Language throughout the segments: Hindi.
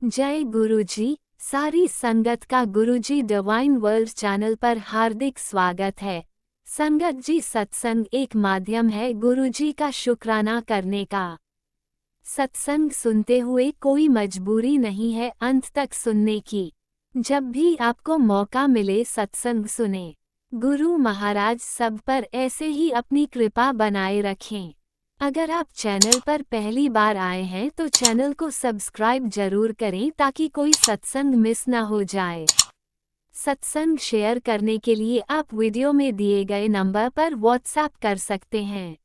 जय गुरुजी। सारी संगत का गुरुजी डिवाइन वर्ल्ड चैनल पर हार्दिक स्वागत है। संगत जी, सत्संग एक माध्यम है गुरुजी का शुक्राना करने का। सत्संग सुनते हुए कोई मजबूरी नहीं है अंत तक सुनने की। जब भी आपको मौका मिले सत्संग सुने। गुरु महाराज सब पर ऐसे ही अपनी कृपा बनाए रखें। अगर आप चैनल पर पहली बार आए हैं तो चैनल को सब्सक्राइब जरूर करें ताकि कोई सत्संग मिस ना हो जाए। सत्संग शेयर करने के लिए आप वीडियो में दिए गए नंबर पर व्हाट्सएप कर सकते हैं।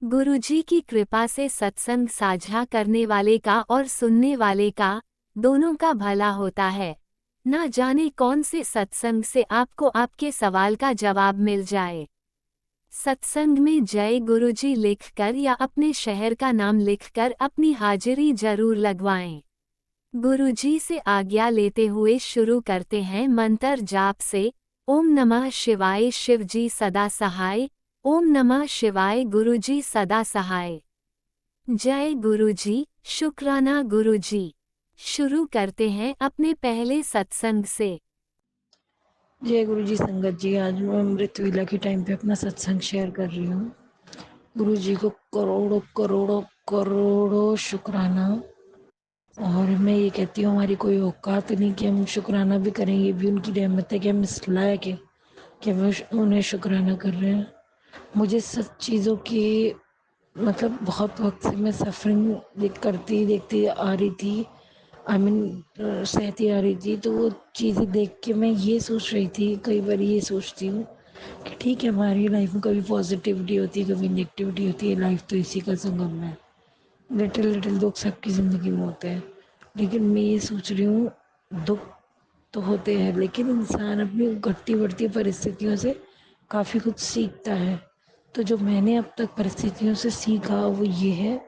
गुरुजी की कृपा से सत्संग साझा करने वाले का और सुनने वाले का दोनों का भला होता है। ना जाने कौन से सत्संग से आपको आपके सवाल का जवाब मिल जाए। सत्संग में जय गुरुजी लिखकर या अपने शहर का नाम लिखकर अपनी हाजिरी जरूर लगवाएं। गुरुजी से आज्ञा लेते हुए शुरू करते हैं मंत्र जाप से। ओम नमः शिवाय शिवजी सदा सहाय। ओम नमः शिवाय गुरुजी सदा सहाय। जय गुरुजी, शुक्राना गुरुजी। शुरू करते हैं अपने पहले सत्संग से। जय गुरु जी। संगत जी, आज मैं अमृत वेला के टाइम पे अपना सत्संग शेयर कर रही हूँ। गुरु जी को करोड़ों करोड़ों करोड़ों शुक्राना। और मैं ये कहती हूँ, हमारी कोई औकात नहीं कि हम शुक्राना भी करें। ये भी उनकी रहमत है कि हम इस लायक है कि हम उन्हें शुक्राना कर रहे हैं। मुझे सब चीज़ों की मतलब बहुत वक्त से मैं सफरिंग करती देखती आ रही थी। आई मीन सहती आ रही थी। तो वो चीज़ें देख के मैं ये सोच रही थी, कई बार ये सोचती हूँ कि ठीक है, हमारी लाइफ में कभी पॉजिटिविटी होती है, कभी नेगेटिविटी होती है। लाइफ तो इसी का संगम है। लिटिल लिटिल दुख सबकी ज़िंदगी में होते हैं। लेकिन मैं ये सोच रही हूँ, दुख तो होते हैं लेकिन इंसान अपनी घटती बढ़ती परिस्थितियों से काफ़ी कुछ सीखता है। तो जो मैंने अब तक परिस्थितियों से सीखा वो ये है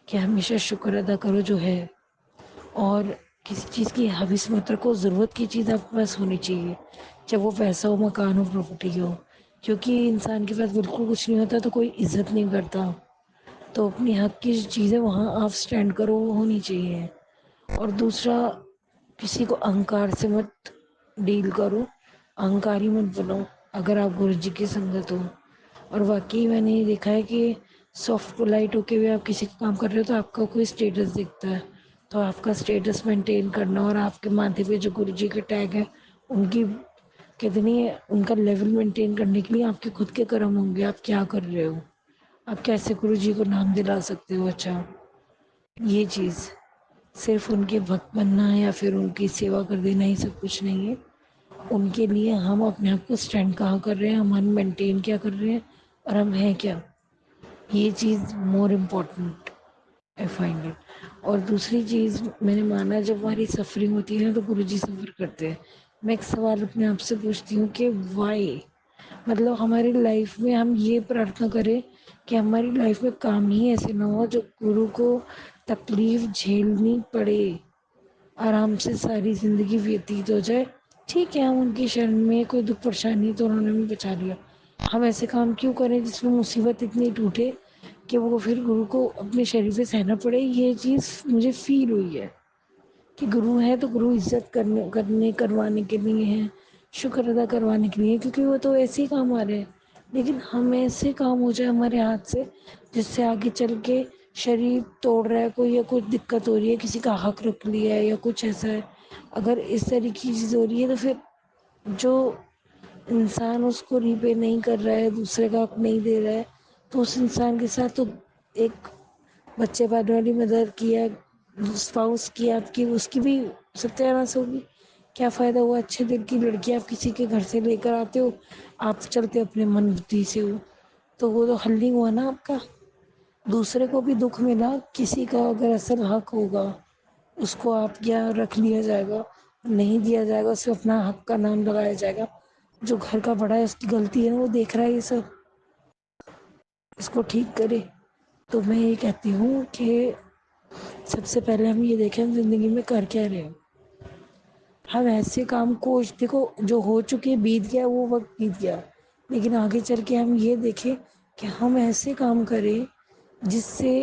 कि हमेशा शुक्र अदा करो जो है। और किसी चीज़ की हविस मत रखो। ज़रूरत की चीज़ आपके पास होनी चाहिए, चाहे वो पैसा हो, मकान हो, प्रॉपर्टी हो। क्योंकि इंसान के पास बिल्कुल कुछ नहीं होता तो कोई इज्जत नहीं करता। तो अपनी हक की चीज़ें वहाँ आप स्टैंड करो, वो होनी चाहिए। और दूसरा, किसी को अहंकार से मत डील करो, अहंकारी मत बनो अगर आप गुरु जी की संगत हो। और वाकई मैंने ये देखा है कि सॉफ्ट पोलाइट होके भी आप किसी का काम कर रहे हो तो आपका कोई स्टेटस दिखता है। तो आपका स्टेटस मेंटेन करना और आपके माथे पे जो गुरु जी के टैग है उनकी कितनी उनका लेवल मेंटेन करने के लिए आपके खुद के कर्म होंगे। आप क्या कर रहे हो, आप कैसे गुरु जी को नाम दिला सकते हो। अच्छा, ये चीज़ सिर्फ उनके भक्त बनना है या फिर उनकी सेवा कर देना ही सब कुछ नहीं है। उनके लिए हम अपने आप को स्टैंड कहाँ कर रहे हैं, हम मेंटेन क्या कर रहे हैं और हम हैं क्या, ये चीज़ more important I find it. और दूसरी चीज़ मैंने माना, जब हमारी सफरिंग होती है ना तो गुरु जी सफ़र करते हैं। मैं एक सवाल अपने आप से पूछती हूँ कि वाई, मतलब हमारी लाइफ में हम ये प्रार्थना करें कि हमारी लाइफ में काम ही ऐसे ना हो जो गुरु को तकलीफ झेलनी पड़े, आराम से सारी ज़िंदगी व्यतीत हो जाए। ठीक है, हम उनकी शरण में, कोई दुख परेशानी तो उन्होंने भी बचा लिया। हम ऐसे काम क्यों करें जिसमें मुसीबत इतनी टूटे कि वो फिर गुरु को अपने शरीर से सहना पड़े। ये चीज़ मुझे फील हुई है कि गुरु है तो गुरु इज्जत करने करवाने के लिए है, शुक्र अदा करवाने के लिए, क्योंकि वो तो ऐसे ही काम आ रहे हैं। लेकिन हम ऐसे काम हो जाए हमारे हाथ से जिससे आगे चल के शरीर तोड़ रहा है कोई, या कुछ दिक्कत हो रही है, किसी का हक रख लिया है या कुछ ऐसा है, अगर इस तरीके की चीज़ हो रही है तो फिर जो इंसान उसको रीपे नहीं कर रहा है, दूसरे का हक नहीं दे रहा है, तो उस इंसान के साथ तो एक बच्चे पालने वाली मदर की या स्पाउस की आपकी, उसकी भी सत्यानाश होगी। क्या फ़ायदा हुआ अच्छे दिल की लड़की आप किसी के घर से लेकर आते हो, आप चलते अपने मन बुद्धि से हो, तो वो तो हल नहीं हुआ ना आपका। दूसरे को भी दुख मिला, किसी का अगर असल हक होगा उसको आप क्या रख लिया जाएगा, नहीं दिया जाएगा, उसे अपना हक का नाम लगाया जाएगा। जो घर का बड़ा है उसकी गलती है, वो देख रहा है ये सब, इसको ठीक करे। तो मैं ये कहती हूँ कि सबसे पहले हम ये देखें हम जिंदगी में कर क्या रहे हैं। हम ऐसे काम को, देखो जो हो चुके बीत गया वो वक्त बीत गया, लेकिन आगे चल के हम ये देखें कि हम ऐसे काम करें जिससे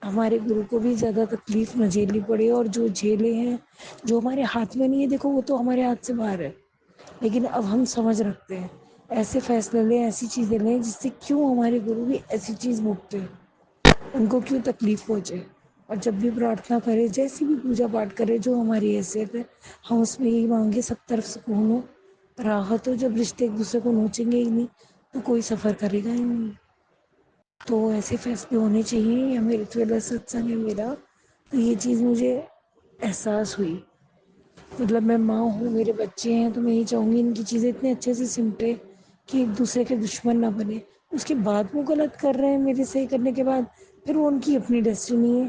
हमारे गुरु को भी ज़्यादा तकलीफ न झेलनी पड़े, और जो झेले हैं, जो हमारे हाथ में नहीं है, देखो वो तो हमारे हाथ से बाहर है, लेकिन अब हम समझ रखते हैं। ऐसे फैसले लें, ऐसी चीज़ें लें जिससे क्यों हमारे गुरु भी ऐसी चीज़ भुगते, उनको क्यों तकलीफ पहुँचे। और जब भी प्रार्थना करें, जैसी भी पूजा पाठ करें, जो हमारी हैसियत है, हम उसमें यही मांगे सब तरफ सुकून हो, राहत हो। जब रिश्ते एक दूसरे को नोचेंगे ही नहीं, तो कोई सफ़र करेगा ही नहीं। तो ऐसे फैसले होने चाहिए। या मेरे तो वाला सत्संग है मेरा, तो ये चीज़ मुझे एहसास हुई। मतलब मैं माँ हूँ, मेरे बच्चे हैं, तो मैं ये चाहूँगी इनकी चीज़ें इतने अच्छे से सिमटे कि एक दूसरे के दुश्मन ना बने। उसके बाद वो गलत कर रहे हैं, मेरे सही करने के बाद, फिर वो उनकी अपनी डेस्टिनी है,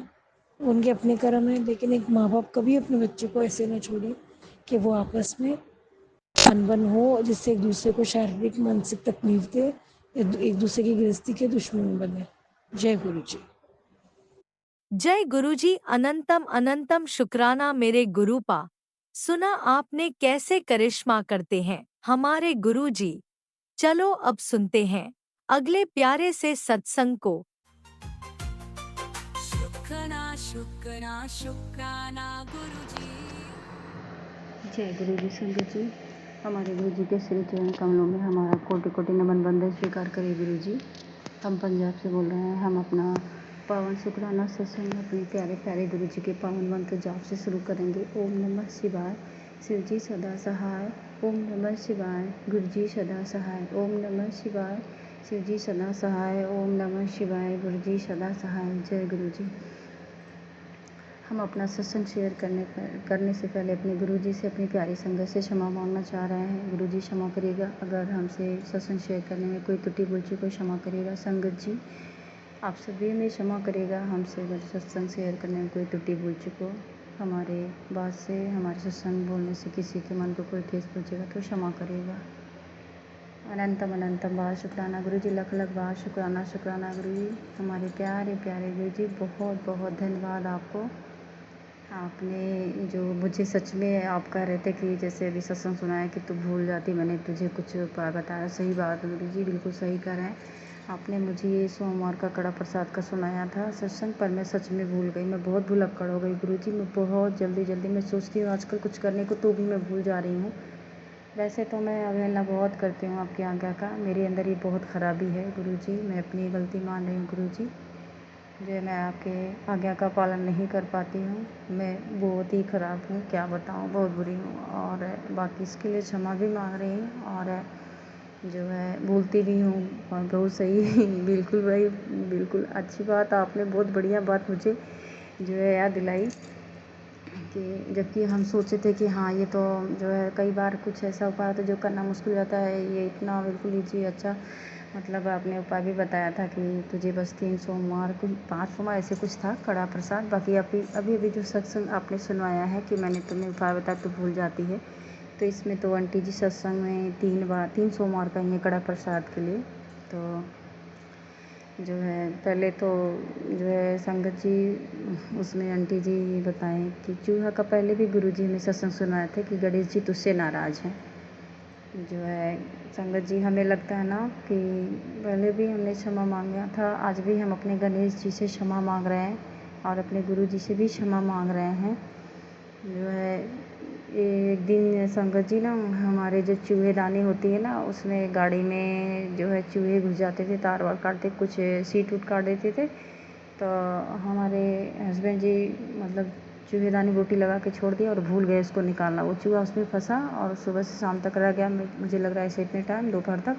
वो उनके अपने कर्म है। लेकिन एक माँ बाप कभी अपने बच्चे को ऐसे ना छोड़े कि वो आपस में अनबन हो, जिससे एक दूसरे को शारीरिक मानसिक तकलीफ दे, एक दूसरे की गृहस्थी के दुश्मन बने। जय गुरु जी। जय गुरुजी। अनंतम अनंतम शुक्राना मेरे गुरुपा। सुना आपने कैसे करिश्मा करते हैं हमारे गुरुजी। चलो अब सुनते हैं अगले प्यारे से सत्संग को। शुक्राना शुक्राना शुक्राना गुरुजी। जय गुरु जी। संगत जी, हमारे गुरु जी के श्री चरण कमलों में हमारा कोटि कोटि नमन बंदन स्वीकार करिए गुरु जी। हम पंजाब से बोल रहे हैं। हम अपना पावन शुक्राना सत्संग अपने प्यारे प्यारे गुरु जी के पावन मंत्र जाप से शुरू करेंगे। ओम नमः शिवाय, शिव जी सदा सहाय। ओम नमः शिवाय, गुरु जी सदा सहाय। ओम नमः शिवाय, शिव जी सदा सहाय। ओम नमः शिवाय, गुरु जी सदा सहाय। जय गुरु जी। हम अपना सत्संग शेयर करने से पहले अपने गुरुजी से अपनी प्यारी संगत से क्षमा मांगना चाह रहे हैं। गुरुजी क्षमा करिएगा अगर हमसे सत्संग शेयर करने में कोई त्रुटि भूल को क्षमा करिएगा। संगत जी, आप सभी में क्षमा करिएगा हमसे अगर सत्संग शेयर करने में कोई त्रुटि भूल को, हमारे बात से, हमारे सत्संग बोलने से किसी के मन को कोई ठेस पहुँचेगा तो क्षमा करिएगा। अनंतम अनंतम बार शुक्राना गुरु जी, लख लख बार शुक्राना शुक्राना गुरु जी। हमारे प्यारे प्यारे गुरु जी, बहुत बहुत धन्यवाद आपको। आपने जो मुझे सच में आप कह रहे थे कि जैसे अभी सत्संग सुनाया कि तू भूल जाती, मैंने तुझे कुछ उपाय बताया। सही बात है गुरु जी, बिल्कुल सही कह रहे हैं। आपने मुझे ये सोमवार का कड़ा प्रसाद का सुनाया था सत्संग, पर मैं सच में भूल गई। मैं बहुत भुलक्कड़ हो गई गुरु जी। मैं बहुत जल्दी मैं सोचती हूँ आजकल कुछ करने को तो भी मैं भूल जा रही हूँ। वैसे तो मैं अवहेलना बहुत करती हूँ आपकी आज्ञा का। मेरे अंदर ये बहुत ख़राबी है गुरु जी। मैं अपनी गलती मान रही हूँ गुरु जी। जो मैं आपके आज्ञा का पालन नहीं कर पाती हूँ। मैं बहुत ही ख़राब हूँ, क्या बताऊँ, बहुत बुरी हूँ। और बाकी इसके लिए क्षमा भी मांग रही हूँ, और जो है भूलती भी हूँ। और बहुत सही बिल्कुल भाई, बिल्कुल अच्छी बात, आपने बहुत बढ़िया बात मुझे जो है याद दिलाई कि जबकि हम सोचे थे कि हाँ ये तो जो है कई बार कुछ ऐसा उपाय होता है जो करना मुश्किल हो जाता है, ये इतना बिल्कुल ईजी अच्छा। मतलब आपने उपाय भी बताया था कि तुझे बस 3 सोमवार कुछ 5 सोमवार ऐसे कुछ था कड़ा प्रसाद। बाकी अभी जो सत्संग आपने सुनवाया है कि मैंने तुम्हें उपाय बताया तो भूल जाती है, तो इसमें तो आंटी जी सत्संग में 3 सोमवार का ये कड़ा प्रसाद के लिए तो जो है पहले तो जो है संगत जी उसमें आंटी जी बताएं कि चूहा का पहले भी गुरु जी हमें सत्संग सुनाए थे कि गणेश जी तुझसे नाराज़ हैं। जो है संगत जी, हमें लगता है ना कि पहले भी हमने क्षमा मांगा था, आज भी हम अपने गणेश जी से क्षमा मांग रहे हैं और अपने गुरु जी से भी क्षमा मांग रहे हैं। जो है एक दिन संगत जी ना, हमारे जो चूहेदानी होती है ना, उसमें गाड़ी में जो है चूहे घुस जाते थे, तार वार काटते, कुछ सीट उट काट देते थे। तो हमारे हस्बैंड जी मतलब चूहेदानी बोटी लगा के छोड़ दिया और भूल गए उसको निकालना। वो चूहा उसमें फंसा और सुबह से शाम तक रह गया। मुझे लग रहा है ऐसे इतने टाइम दोपहर तक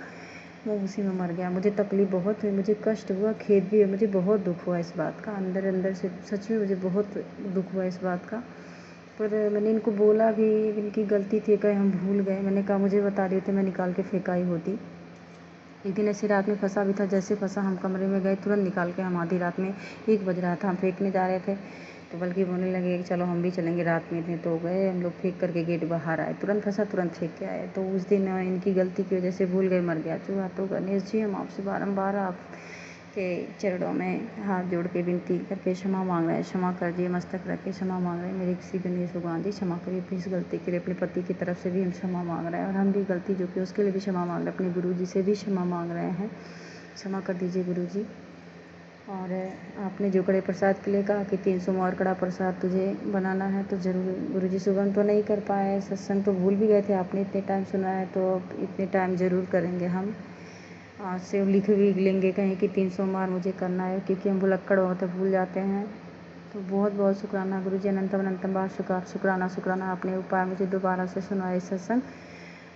वो उसी में मर गया। मुझे तकलीफ़ बहुत हुई, मुझे कष्ट हुआ, खेद भी है, मुझे बहुत दुख हुआ इस बात का। अंदर अंदर से सच में मुझे बहुत दुख हुआ इस बात का। पर मैंने इनको बोला भी, इनकी गलती थी, कहीं हम भूल गए। मैंने कहा मुझे बता देते, मैं निकाल के फेंका ही होती। एक दिन ऐसी रात में फंसा भी था, जैसे फंसा हम कमरे में गए, तुरंत निकाल के हम आधी रात में 1 बज रहा था, हम फेंकने जा रहे थे तो बल्कि बोलने लगे कि चलो हम भी चलेंगे रात में। इतने तो गए हम लोग, फेंक करके गेट बाहर आए, तुरंत फंसा तुरंत फेंक के आए। तो उस दिन इनकी गलती की वजह से भूल गए, मर गया चूहा। तो गणेश जी, हम आपसे बारंबार आपके चरणों में हाथ जोड़ के विनती करके क्षमा मांग रहे हैं। क्षमा कर दिए, मस्तक रख के क्षमा मांग रहे हैं। मेरे श्री गणेश भगवान जी क्षमा करिए, प्लीज़ गलती के लिए अपने पति की तरफ से भी हम क्षमा मांग रहे हैं, और हम भी गलती जो की उसके लिए भी क्षमा मांग रहे हैं, अपने गुरु जी से भी क्षमा मांग रहे हैं। क्षमा कर दीजिए गुरु जी। और आपने जो कड़े प्रसाद के लिए कहा कि 300 और कड़ा प्रसाद तुझे बनाना है, तो ज़रूर गुरुजी सुबह तो नहीं कर पाए, सत्संग तो भूल भी गए थे। आपने इतने टाइम सुना है तो अब इतने टाइम ज़रूर करेंगे हम। आज से लिख भी लेंगे कहीं कि 300 मुझे करना है, क्योंकि हम भुलक्कड़ होते भूल जाते हैं। तो बहुत बहुत शुक्राना गुरुजी, अनंतम अनंतम बार शुक्राना शुक्राना। आपने उपाय मुझे दोबारा से सुनाया सत्संग,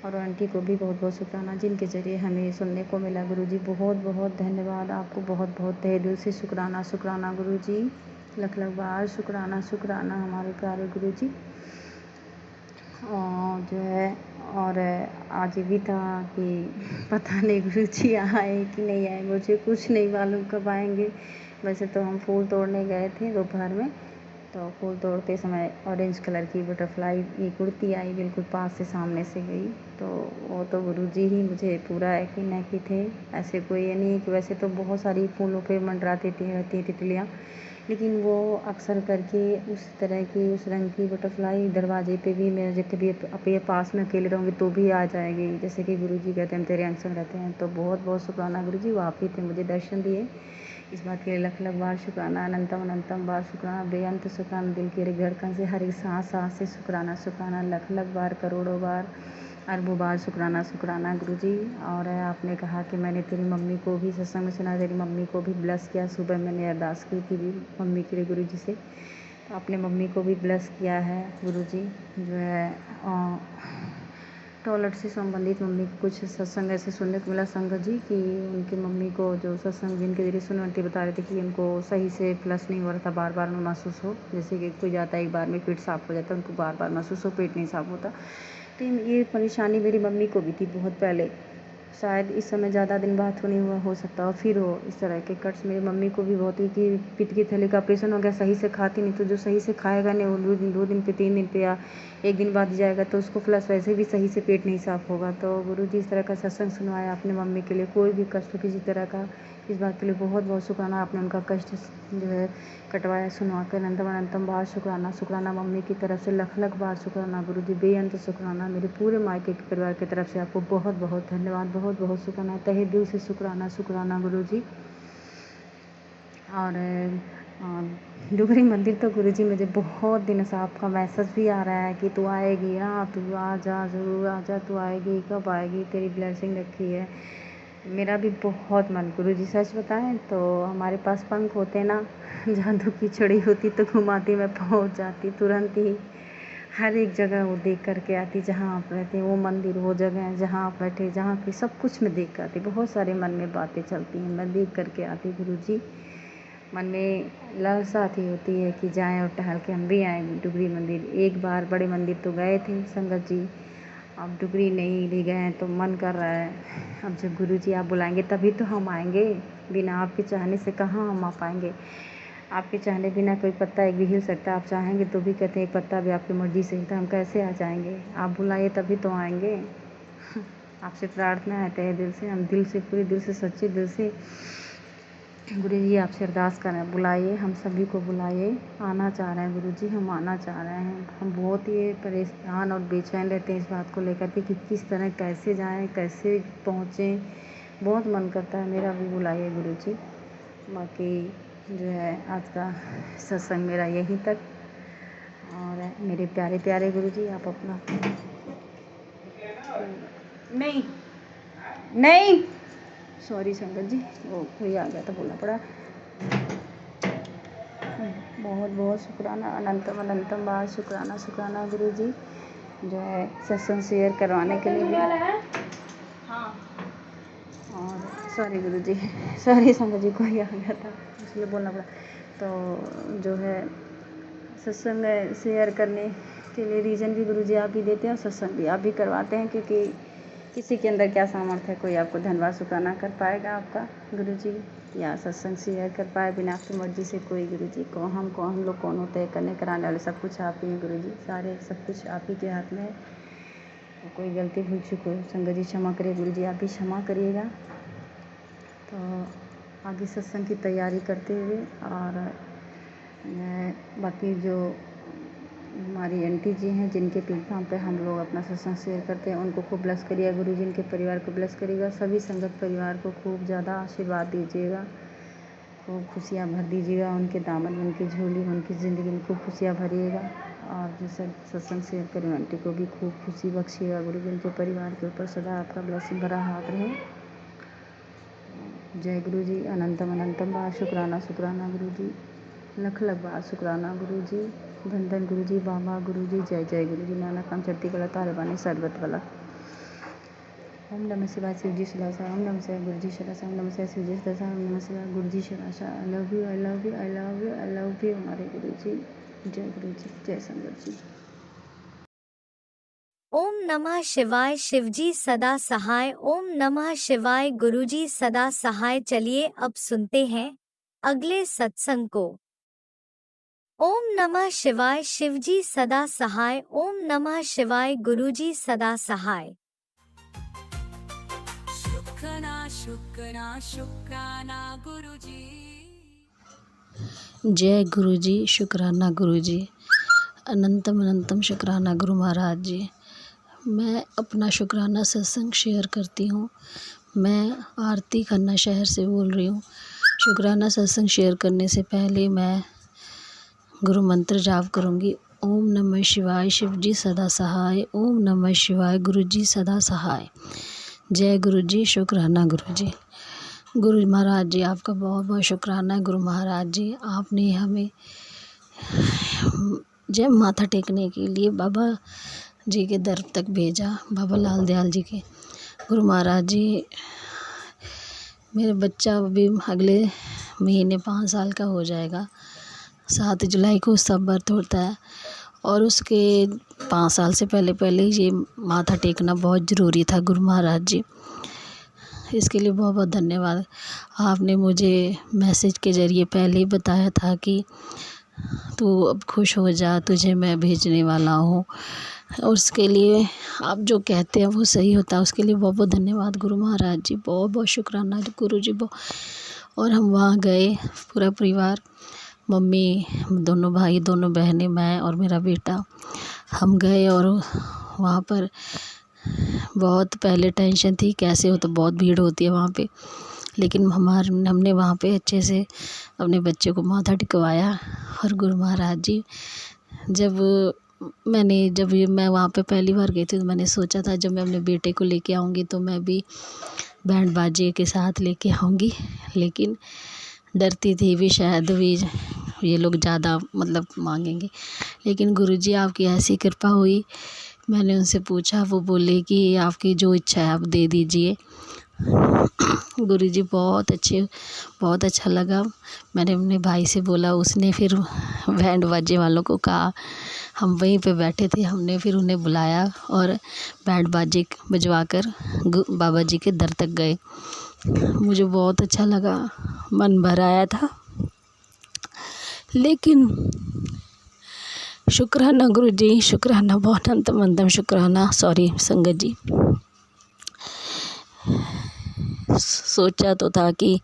और आंटी को भी बहुत बहुत शुक्राना जिनके ज़रिए हमें सुनने को मिला। गुरुजी बहुत बहुत धन्यवाद आपको, बहुत बहुत तहे दिल से शुक्राना शुक्राना गुरुजी, लख लख बार शुक्राना शुक्राना हमारे प्यारे गुरुजी। और जो है, और आज भी था कि पता नहीं गुरुजी आए कि नहीं आए, मुझे कुछ नहीं मालूम कब आएंगे। वैसे तो हम फूल तोड़ने गए थे दोपहर में, तो फूल तोड़ते समय ऑरेंज कलर की बटरफ्लाई की कुर्ती आई, बिल्कुल पास से सामने से गई। तो वो तो गुरुजी ही मुझे पूरा यकीन है कि थे, ऐसे कोई ये नहीं कि वैसे तो बहुत सारी फूलों पे मंडराती रहती हैं तितलियाँ, लेकिन वो अक्सर करके उस तरह की उस रंग की बटरफ्लाई दरवाजे पे भी, मैं जब कभी अपने पास में अकेले रहूँगी तो भी आ जाएगी, जैसे कि गुरुजी कहते हैं तेरे अंग संग रहते हैं। तो बहुत बहुत शुक्राना गुरुजी, वो आप ही थे, मुझे दर्शन दिए, इस बात के लिए लख लख बार शुक्राना, अनंतम अनंतम बार शुक्राना, बेअंत शुक्राना, दिल की हर एक धड़कन से हर एक सांस सांस से शुक्राना शुक्राना, लख लख बार करोड़ों बार अरबों बार शुक्राना शुक्राना गुरुजी। और आपने कहा कि मैंने तेरी मम्मी को भी सत्संग में सुना, तेरी मम्मी को भी ब्लेस किया। सुबह मैंने अरदास की थी भी मम्मी के लिए गुरुजी से, तो आपने मम्मी को भी ब्लेस किया है गुरुजी। जो है टॉयलेट से संबंधित मम्मी को कुछ सत्संग ऐसे सुनने को मिला संगत जी कि उनकी मम्मी को जो सत्संग जिनके जरिए सुने, आंटी बता रहे थे कि उनको सही से फ्लश नहीं हो रहा था, बार बार में महसूस हो, जैसे कि कोई जाता है एक बार में पेट साफ़ हो जाता है, उनको बार बार महसूस हो पेट नहीं साफ़ होता। तो ये परेशानी मेरी मम्मी को भी थी बहुत पहले, शायद इस समय ज़्यादा दिन बाद तो नहीं हुआ, हो सकता और फिर हो इस तरह के कट्स। मेरी मम्मी को भी बहुत ही कि पित्त की थैली का ऑपरेशन हो गया, सही से खाती नहीं, तो जो सही से खाएगा नहीं वो 2 दिन पे 3 दिन पे या 1 दिन बाद जाएगा, तो उसको फ्लश वैसे भी सही से पेट नहीं साफ़ होगा। तो गुरुजी इस तरह का सत्संग सुनवाया अपने मम्मी के लिए, कोई भी कष्ट हो किसी तरह का, इस बात के लिए बहुत बहुत शुक्राना। आपने उनका कष्ट जो है कटवाया सुनवा कर, अनंतम अनंतम बार शुक्राना शुक्राना, मम्मी की तरफ से लख लख बार शुक्राना गुरुजी, बेअंत शुक्राना। मेरे पूरे मायके के परिवार की तरफ से आपको बहुत बहुत धन्यवाद, बहुत बहुत शुक्राना, तहे दिल से शुक्राना शुक्राना गुरुजी। और डुगरी मंदिर तो गुरुजी मुझे बहुत दिन से आपका मैसेज भी आ रहा है कि तू आएगी, हाँ तू आ जा, ज़रूर आ जा, तू आएगी, कब आएगी, तेरी ब्लेसिंग रखी है। मेरा भी बहुत मन, गुरुजी सच बताएं तो हमारे पास पंख होते ना, जादू की छड़ी होती तो घुमाती मैं पहुंच जाती तुरंत ही, हर एक जगह वो देख करके आती जहाँ आप रहते हैं, वो मंदिर, वो जगह जहाँ आप बैठे, जहाँ की सब कुछ मैं देख कर आती। बहुत सारे मन में बातें चलती हैं, मैं देख करके आती गुरुजी। मन में लालसा थी होती है कि जाएं और टहल के हम भी आएँ डुगरी मंदिर। एक बार बड़े मंदिर तो गए थे संगत जी, अब डुगरी नहीं ले गए हैं तो मन कर रहा है। अब जब गुरुजी आप बुलाएंगे तभी तो हम आएंगे, बिना आपके चाहने से कहाँ हम आ पाएंगे। आपके चाहने बिना कोई पत्ता एक भी हिल सकता है, आप चाहेंगे तो भी कहते हैं एक पत्ता भी आपकी मर्जी से हिलता, हम कैसे आ जाएंगे। आप बुलाइए तभी तो आएंगे। आपसे प्रार्थना है तहे दिल से, हम दिल से, पूरे दिल से, सच्चे दिल से गुरुजी आपसे अरदास कर रहे हैं, बुलाइए, हम सभी को बुलाइए। आना चाह रहे हैं गुरुजी, हम आना चाह रहे हैं। हम बहुत ही परेशान और बेचैन रहते हैं इस बात को लेकर के कि किस तरह कैसे जाएं, कैसे पहुँचें, बहुत मन करता है मेरा भी, बुलाइए गुरुजी। बाकी जो है आज का सत्संग मेरा यहीं तक। और मेरे प्यारे प्यारे गुरुजी आप अपना नहीं नहीं सॉरी संगत जी, वो कोई आ गया था बोलना पड़ा। बहुत बहुत शुक्राना, अनंतम अनंतम बार शुक्राना शुक्राना गुरुजी, जो है सत्संग शेयर करवाने के लिए भी। हाँ और सॉरी गुरुजी, सॉरी संगत जी, कोई आ गया था इसलिए बोलना पड़ा। तो जो है सत्संग शेयर करने के लिए रीज़न भी गुरुजी आप ही देते हैं और सत्संग भी आप भी करवाते हैं, क्योंकि किसी के अंदर क्या सामर्थ्य है, कोई आपको धन्यवाद शुक्राना कर पाएगा आपका गुरुजी, या सत्संग शेयर कर पाए बिना आपकी मर्जी से कोई। गुरुजी को हम लोग कौन होते हैं करने कराने वाले, सब कुछ आप ही हैं गुरुजी, सारे सब कुछ आप ही के हाथ में है। तो कोई गलती भूल चुक हो संगत जी क्षमा करिए, गुरुजी आप भी क्षमा करिएगा। तो आगे सत्संग की तैयारी करते हुए, और बाकी जो हमारी आंटी जी हैं जिनके प्लेटफॉर्म पे हम लोग अपना सत्संग शेयर करते हैं, उनको खूब ब्लेस करिएगा गुरुजी, इनके परिवार को ब्लेस करिएगा, सभी संगत परिवार को खूब ज़्यादा आशीर्वाद दीजिएगा, खूब खुशियाँ भर दीजिएगा, उनके दामन में, उनकी झोली में, उनकी ज़िंदगी में खूब खुशियाँ भरिएगा। और जो सब सत्संग शेयर करें आंटी को भी खूब खुशी बख्शिएगा। गुरु जी उनके परिवार के ऊपर सदा आपका ब्लेसिंग भरा हाथ रहे। जय गुरु जी। अनंतम अनंतम बार शुक्राना शुक्राना गुरु जी, लख लख बार शुक्राना गुरु जी। धन धन गुरु जी, बाबा गुरु जी, जय जय गुरु जी। नानक काम चढ़ती कला तारबानी सरबत वाला। ओम नमः शिवाय शिव जी सदासा, ओम नमः शिवाय गुरु जी सदासा, ओम नमः शिवाय शिव जी सदासा, ओम नमः शिवाय गुरु जी सदासा। I love you, I love you, I love you, I love you हमारे गुरु जी। जय गुरु जी, जय संगत जी। ओम नमः शिवाय शिवजी सदा सहाय, ओम नमः शिवाय गुरुजी सदा सहाय। चलिए अब सुनते हैं अगले सत्संग को। ओम नमः शिवाय शिवजी सदा सहाय, ओम नमः शिवाय गुरुजी सदा सहाय। शुक्राना शुक्राना शुक्राना गुरुजी। जय गुरु जी, शुक्राना गुरु जी, अनंतम अनंतम शुक्राना गुरु महाराज जी। मैं अपना शुक्राना सत्संग शेयर करती हूँ। मैं आरती खन्ना शहर से बोल रही हूँ। शुक्राना सत्संग शेयर करने से पहले मैं गुरु मंत्र जाप करूँगी। ओम नमः शिवाय शिव जी सदा सहाय, ओम नमः शिवाय गुरु जी सदा सहाय। जय गुरु जी, शुक्राना गुरु जी। गुरु महाराज जी आपका बहुत बहुत शुक्राना है। गुरु महाराज जी आपने हमें जब माथा टेकने के लिए बाबा जी के दर तक भेजा, बाबा लाल दयाल जी के। गुरु महाराज जी, मेरा बच्चा अभी अगले महीने 5 साल का हो जाएगा। 7 जुलाई को उसका बर्थ होता है और उसके 5 साल से पहले ये माथा टेकना बहुत ज़रूरी था। गुरु महाराज जी इसके लिए बहुत बहुत धन्यवाद। आपने मुझे मैसेज के ज़रिए पहले ही बताया था कि तू अब खुश हो जा, तुझे मैं भेजने वाला हूँ। और उसके लिए आप जो कहते हैं वो सही होता है। उसके लिए बहुत बहुत धन्यवाद गुरु महाराज जी, बहुत बहुत शुक्राना गुरु जी। और हम वहाँ गए, पूरा परिवार, मम्मी, दोनों भाई, दोनों बहनें, मैं और मेरा बेटा। हम गए और वहाँ पर बहुत पहले टेंशन थी कैसे हो, तो बहुत भीड़ होती है वहाँ पे, लेकिन हमने वहाँ पे अच्छे से अपने बच्चे को माथा टिकवाया। और गुरु महाराज जी, जब मैं वहाँ पे पहली बार गई थी तो मैंने सोचा था जब मैं अपने बेटे को लेके आऊँगी तो मैं भी बैंड बाजे के साथ लेके आऊँगी, लेकिन डरती थी भी शायद भी ये लोग ज़्यादा मांगेंगे। लेकिन गुरुजी आपकी ऐसी कृपा हुई। मैंने उनसे पूछा, वो बोले कि आपकी जो इच्छा है आप दे दीजिए। गुरुजी बहुत अच्छे, बहुत अच्छा लगा। मैंने अपने भाई से बोला, उसने फिर बैंड बाजे वालों को कहा। हम वहीं पे बैठे थे, हमने फिर उन्हें बुलाया और बैंड बाजे बजवा कर बाबा जी के दर तक गए। मुझे बहुत अच्छा लगा, मन भर आया था। लेकिन शुक्राना गुरु जी, शुक्राना, बहुत अंतम शुक्राना। सॉरी संगत जी, सोचा तो था कि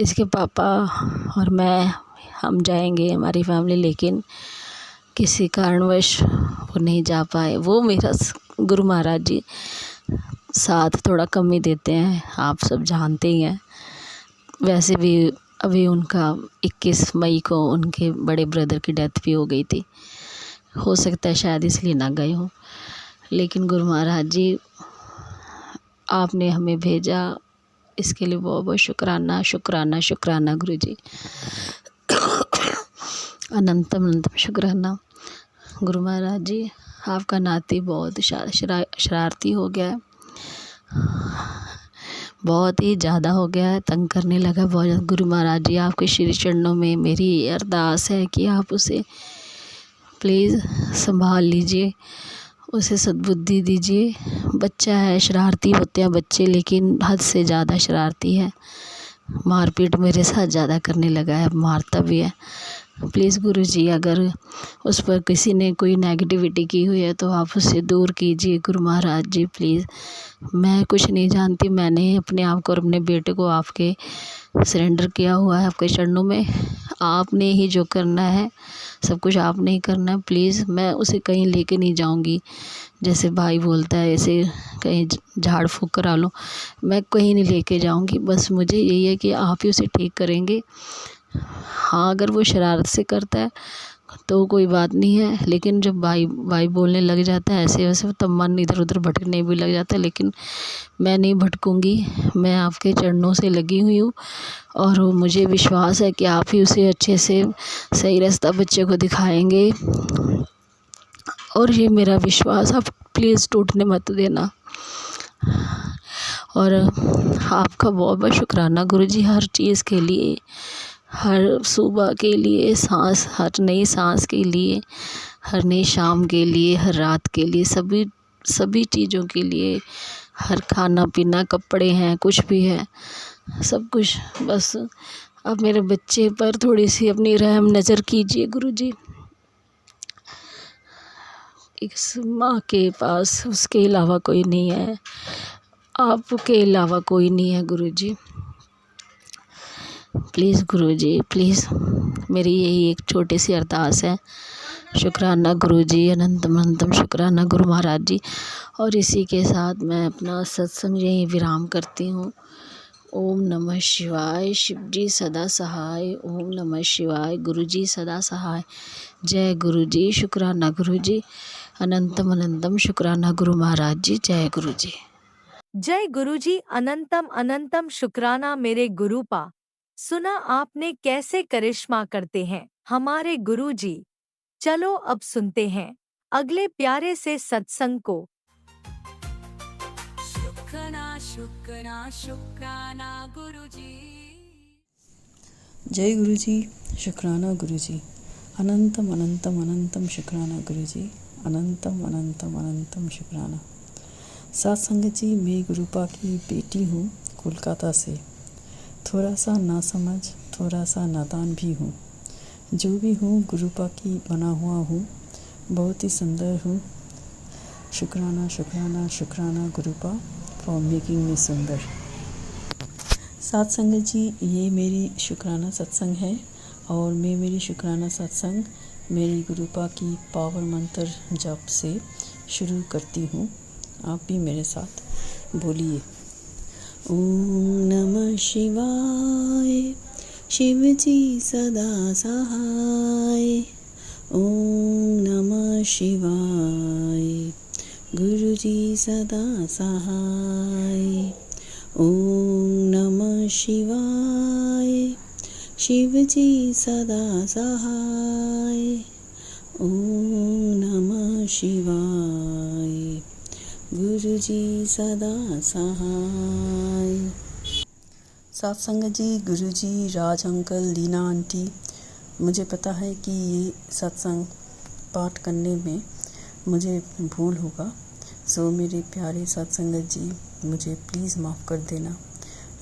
इसके पापा और मैं हम जाएंगे, हमारी फैमिली, लेकिन किसी कारणवश वो नहीं जा पाए। वो मेरा गुरु महाराज जी साथ थोड़ा कम ही देते हैं, आप सब जानते ही हैं। वैसे भी अभी उनका 21 मई को उनके बड़े ब्रदर की डेथ भी हो गई थी। हो सकता है शायद इसलिए ना गए हों। लेकिन गुरु महाराज जी आपने हमें भेजा, इसके लिए बहुत बहुत शुक्राना, शुक्राना, शुक्राना गुरु जी। अनंतम अनंतम शुक्राना गुरु महाराज जी। आपका नाती बहुत शरारती हो गया है, बहुत ही ज़्यादा हो गया है, तंग करने लगा बहुत। गुरु महाराज जी आपके श्री चरणों में मेरी अरदास है कि आप उसे प्लीज़ संभाल लीजिए, उसे सद्बुद्धि दीजिए। बच्चा है, शरारती होते हैं बच्चे, लेकिन हद से ज़्यादा शरारती है। मारपीट मेरे साथ ज़्यादा करने लगा है, मारता भी है। प्लीज़ गुरुजी, अगर उस पर किसी ने कोई नेगेटिविटी की हुई है तो आप उसे दूर कीजिए गुरु महाराज जी प्लीज़। मैं कुछ नहीं जानती, मैंने अपने आप को और अपने बेटे को आपके सरेंडर किया हुआ है आपके चरणों में। आपने ही जो करना है, सब कुछ आपने ही करना है। प्लीज़ मैं उसे कहीं लेके नहीं जाऊंगी, जैसे भाई बोलता है ऐसे कहीं झाड़ फूँक करा लो, मैं कहीं नहीं लेके जाऊंगी। बस मुझे यही है कि आप ही उसे ठीक करेंगे। हाँ, अगर वो शरारत से करता है तो कोई बात नहीं है, लेकिन जब भाई बोलने लग जाता है ऐसे वैसे, तब मन इधर उधर भटकने भी लग जाता है। लेकिन मैं नहीं भटकूंगी, मैं आपके चरणों से लगी हुई हूँ और मुझे विश्वास है कि आप ही उसे अच्छे से सही रास्ता बच्चे को दिखाएंगे। और ये मेरा विश्वास आप प्लीज़ टूटने मत देना। और आपका बहुत बहुत शुक्राना गुरुजी, हर चीज़ के लिए, हर सुबह के लिए सांस, हर नई सांस के लिए, हर नई शाम के लिए, हर रात के लिए, सभी चीज़ों के लिए, हर खाना पीना, कपड़े हैं, कुछ भी है, सब कुछ। बस अब मेरे बच्चे पर थोड़ी सी अपनी रहम नज़र कीजिए गुरुजी। इस माँ के पास उसके अलावा कोई नहीं है, आपके अलावा कोई नहीं है गुरुजी। प्लीज़ गुरुजी प्लीज़, मेरी यही एक छोटी सी अरदास है। शुक्राना गुरुजी, अनंतम अनंतम शुक्राना गुरु महाराज जी। और इसी के साथ मैं अपना सत्संग यहीं विराम करती हूँ। ओम नमः शिवाय, शिव जी सदा सहाय। ओम नमः शिवाय, गुरु जी सदा सहाय। जय गुरु जी, शुक्राना गुरु जी, अनंतम अनंतम शुक्राना गुरु महाराज जी। जय गुरु जी। जय गुरुजी, अनंतम अनंतम शुक्राना मेरे गुरुपा। सुना आपने कैसे करिश्मा करते हैं हमारे गुरुजी। चलो अब सुनते हैं अगले प्यारे से सत्संग को। शुक्राना शुक्राना शुक्राना गुरुजी। जय गुरुजी, शुक्राना गुरुजी, अनंतम अनंतम अनंतम शुक्राना गुरुजी, अनंतम अनंतम अनंतम शुक्राना। साथ संगत जी, मैं गुरुपा की बेटी हूँ कोलकाता से। थोड़ा सा नासमझ, थोड़ा सा नादान भी हूँ। जो भी हूँ गुरुपा की बना हुआ हूँ, बहुत ही सुंदर हूँ। शुक्राना शुक्राना शुक्राना गुरुपा फॉर मेकिंग मी सुंदर। साथ संगत जी, ये मेरी शुक्राना सत्संग है और मैं मेरी शुक्राना सत्संग मेरी गुरुपा की पावर मंत्र जप से शुरू करती हूँ। आप भी मेरे साथ बोलिए। ओम नमः शिवाय, शिव जी सदा सहाय। ओम नमः शिवाय, गुरु जी सदा सहाय। ओम नमः शिवाय, शिव जी सदा सहाय। ओम नमः शिवाय, गुरु जी सदा सहाय। साथ संगत जी, गुरु जी, राज अंकल, लीना आंटी, मुझे पता है कि ये सत्संग पाठ करने में मुझे भूल होगा। सो मेरे प्यारे सत्संगत जी, मुझे प्लीज़ माफ़ कर देना।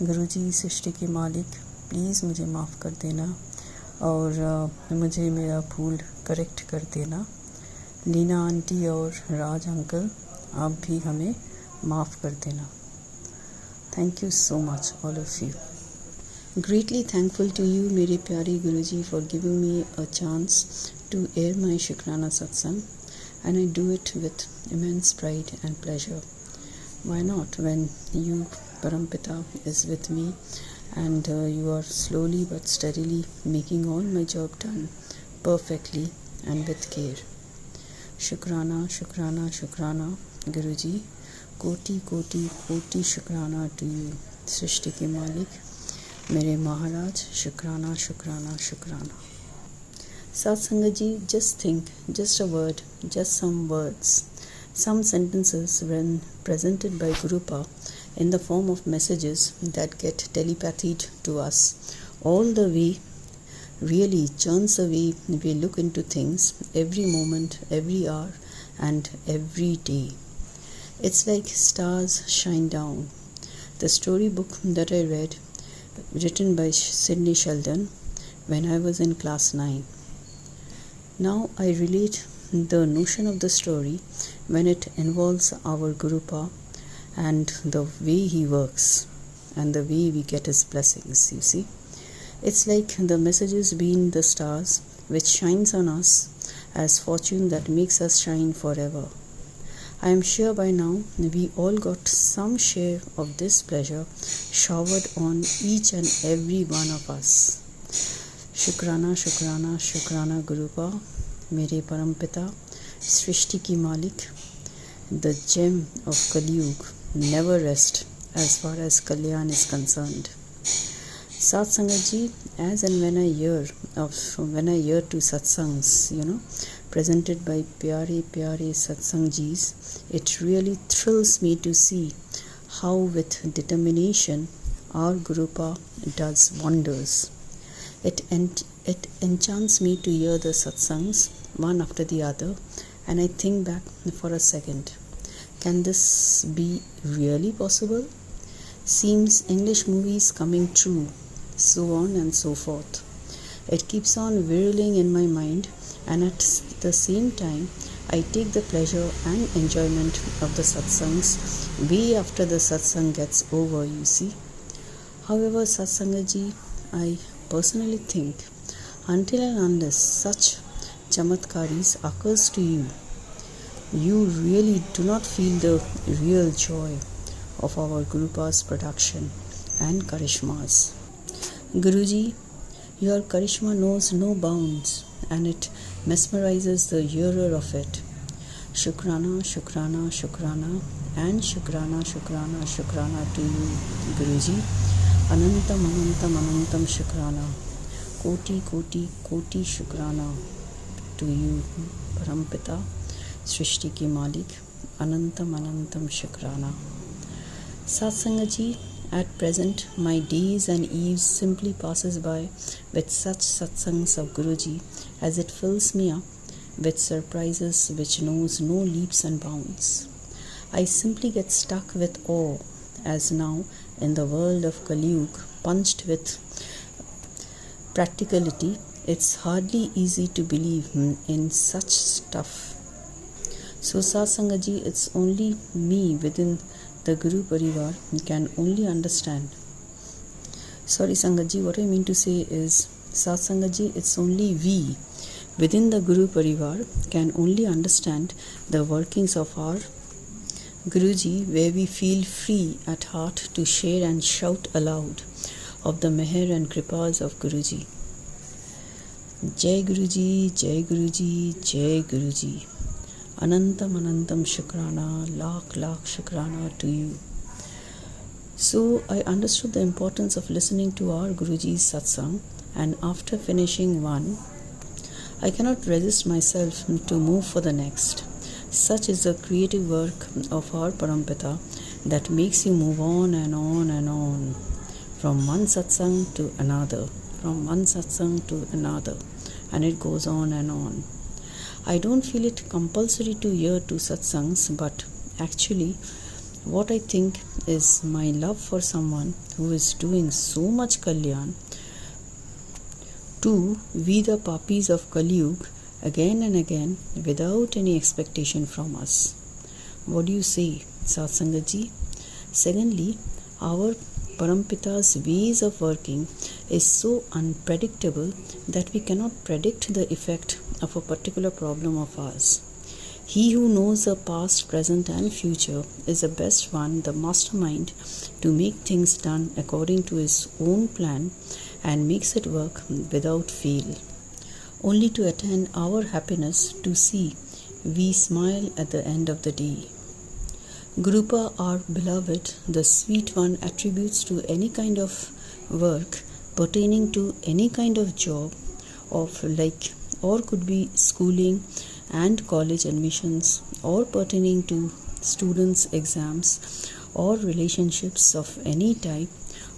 गुरु जी, सृष्टि के मालिक, प्लीज़ मुझे माफ़ कर देना और मुझे मेरा भूल करेक्ट कर देना। लीना आंटी और राज अंकल, आप भी हमें माफ़ कर देना। Thank you so much all of you. Greatly thankful to you मेरे प्यारे गुरुजी for giving me a chance to air my शुक्राना सत्संग, and I do it with immense pride and pleasure. Why not, when you, Parampita, is with me and you are slowly but steadily making all my job done perfectly and with care. Shukrana, Shukrana, Shukrana, Guruji. कोटि कोटि कोटि शुक्राना टू यू, सृष्टि के मालिक मेरे महाराज। शुक्राना शुक्राना शुक्राना। साथ संगत जी, just think, just a word, just some words, some sentences when presented by Gurupa in the form of messages that get telepathied to us, all the way really turns the way we look into things every moment, every hour and every day. It's like stars shine down. The storybook that I read, written by Sidney Sheldon when I was in class 9, Now I relate the notion of the story when it involves our Gurupa and the way he works and the way we get his blessings, you see. It's like the messages being the stars which shines on us as fortune that makes us shine forever. I am sure by now we all got some share of this pleasure showered on each and every one of us. शुक्राना शुक्राना शुक्राना गुरुपा, मेरे परम पिता, सृष्टि की मालिक. The gem of Kaliyug never rest as far as Kalyan is concerned. Sat Sangat Ji, as and when I hear to satsangs, presented by pyare satsang Jis, it really thrills me to see how with determination our Gurupa does wonders. It enchants me to hear the satsangs one after the other, and I think back for a second. Can this be really possible? Seems English movies coming true, so on and so forth. It keeps on whirling in my mind, and at the same time, I take the pleasure and enjoyment of the satsangs way after the satsang gets over, you see. However, Satsangaji, I personally think, until and unless such chamatkaris occurs to you, you really do not feel the real joy of our Gurupa's production and karishmas. Guruji, your karishma knows no bounds and it mesmerizes the hearer of it. Shukrana, Shukrana, Shukrana and Shukrana, Shukrana, Shukrana to you, Guruji. Anantam, Anantam, Anantam Shukrana. Koti, Koti, Koti Shukrana to you, Parampita, Srishti ki Malik. Anantam, Anantam Shukrana. Satsangaji, at present my days and eves simply passes by with such satsangs of Guruji as it fills me up with surprises which knows no leaps and bounds. I simply get stuck with awe, as now in the world of Kaliyug, punched with practicality, it's hardly easy to believe in such stuff. So Satsangaji, it's only me within the Guru Parivar can only understand. Sorry Sangaji, what I mean to say is, Satsangaji, it's only we within the Guru Parivar can only understand the workings of our Guruji, where we feel free at heart to share and shout aloud of the meher and kripas of Guruji. Jai Guruji, Jai Guruji, Jai Guruji. Anantam, Anantam Shukrana, lakh Shukrana to you. So I understood the importance of listening to our Guruji's satsang, and after finishing one, I cannot resist myself to move for the next. Such is the creative work of our Parampita that makes you move on and on and on, from one satsang to another, from one satsang to another, and it goes on and on. I don't feel it compulsory to hear two satsangs, but actually what I think is my love for someone who is doing so much kalyan to we the papis of Kaliyug again and again without any expectation from us. What do you say, Satsangaji? Secondly, our Parampita's ways of working is so unpredictable that we cannot predict the effect of a particular problem of ours. He who knows the past, present and future is the best one, the mastermind, to make things done according to his own plan and makes it work without fail, only to attain our happiness to see we smile at the end of the day. Gurupa, our beloved, the sweet one, attributes to any kind of work pertaining to any kind of job or could be schooling and college admissions, or pertaining to students' exams or relationships of any type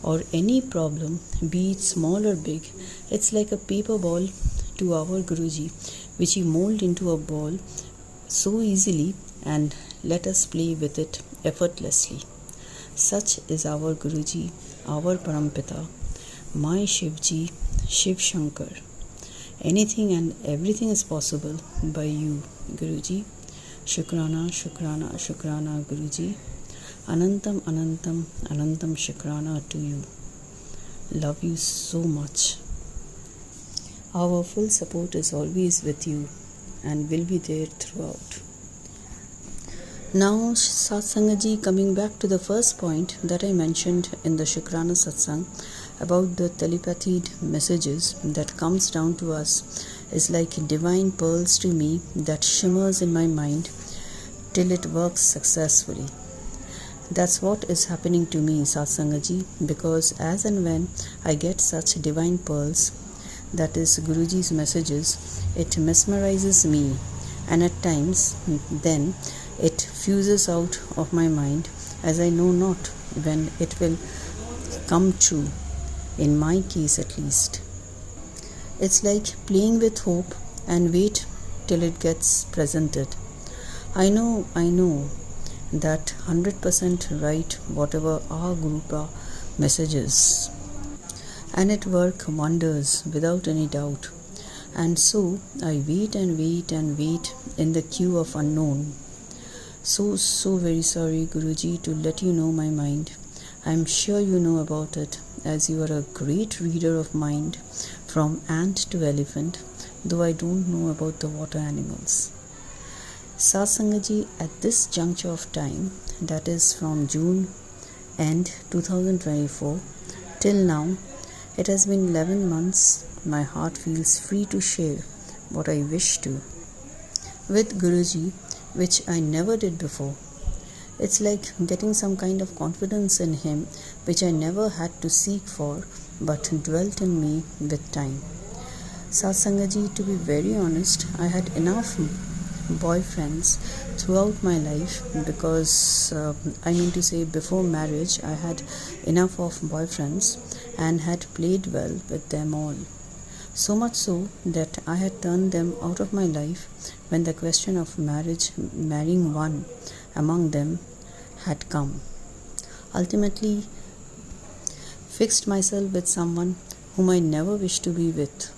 or any problem, be it small or big. It's like a paper ball to our Guruji, which he molded into a ball so easily and let us play with it effortlessly. Such is our Guruji, our Parampita, my Shivji, Shiv Shankar. Anything and everything is possible by you, Guruji. Shukrana, Shukrana, Shukrana, Guruji. Anantam, Anantam, Anantam Shukrana to you. Love you so much. Our full support is always with you and will be there throughout. Now, Satsangaji, coming back to the first point that I mentioned in the Shukrana Satsang about the telepathied messages that comes down to us is like divine pearls to me that shimmers in my mind till it works successfully. That's what is happening to me, Satsangaji, because as and when I get such divine pearls, that is Guruji's messages, it mesmerizes me, and at times then it fuses out of my mind as I know not when it will come true, in my case at least. It's like playing with hope and wait till it gets presented. I know that 100% right whatever our Gurupa messages, and it work wonders without any doubt. And so I wait and wait and wait in the queue of unknown. So very sorry, Guruji, to let you know my mind. I'm sure you know about it, as you are a great reader of mind from ant to elephant, though I don't know about the water animals. Satsangaji, at this juncture of time, that is from June end 2024 till now, it has been 11 months. My heart feels free to share what I wish to with Guruji, which I never did before. It's like getting some kind of confidence in him, which I never had to seek for, but dwelt in me with time. Satsangaji, to be very honest, I had enough boyfriends throughout my life because before marriage I had enough of boyfriends and had played well with them all. So much so that I had turned them out of my life when the question of marrying one among them had come. Ultimately, fixed myself with someone whom I never wished to be with.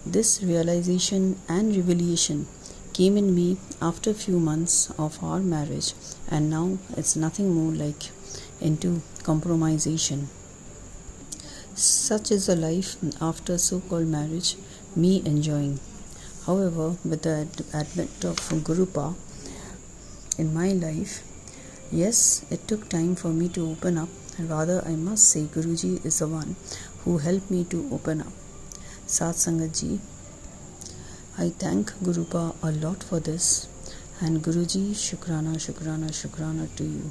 This realization and revelation came in me after a few months of our marriage, and now it's nothing more like into compromisation. Such is the life after so-called marriage, me enjoying. However, with the advent of Gurupa in my life, yes, it took time for me to open up. Rather, I must say Guruji is the one who helped me to open up. Satsangaji, I thank Gurupa a lot for this, and Guruji, Shukrana, Shukrana, Shukrana to you.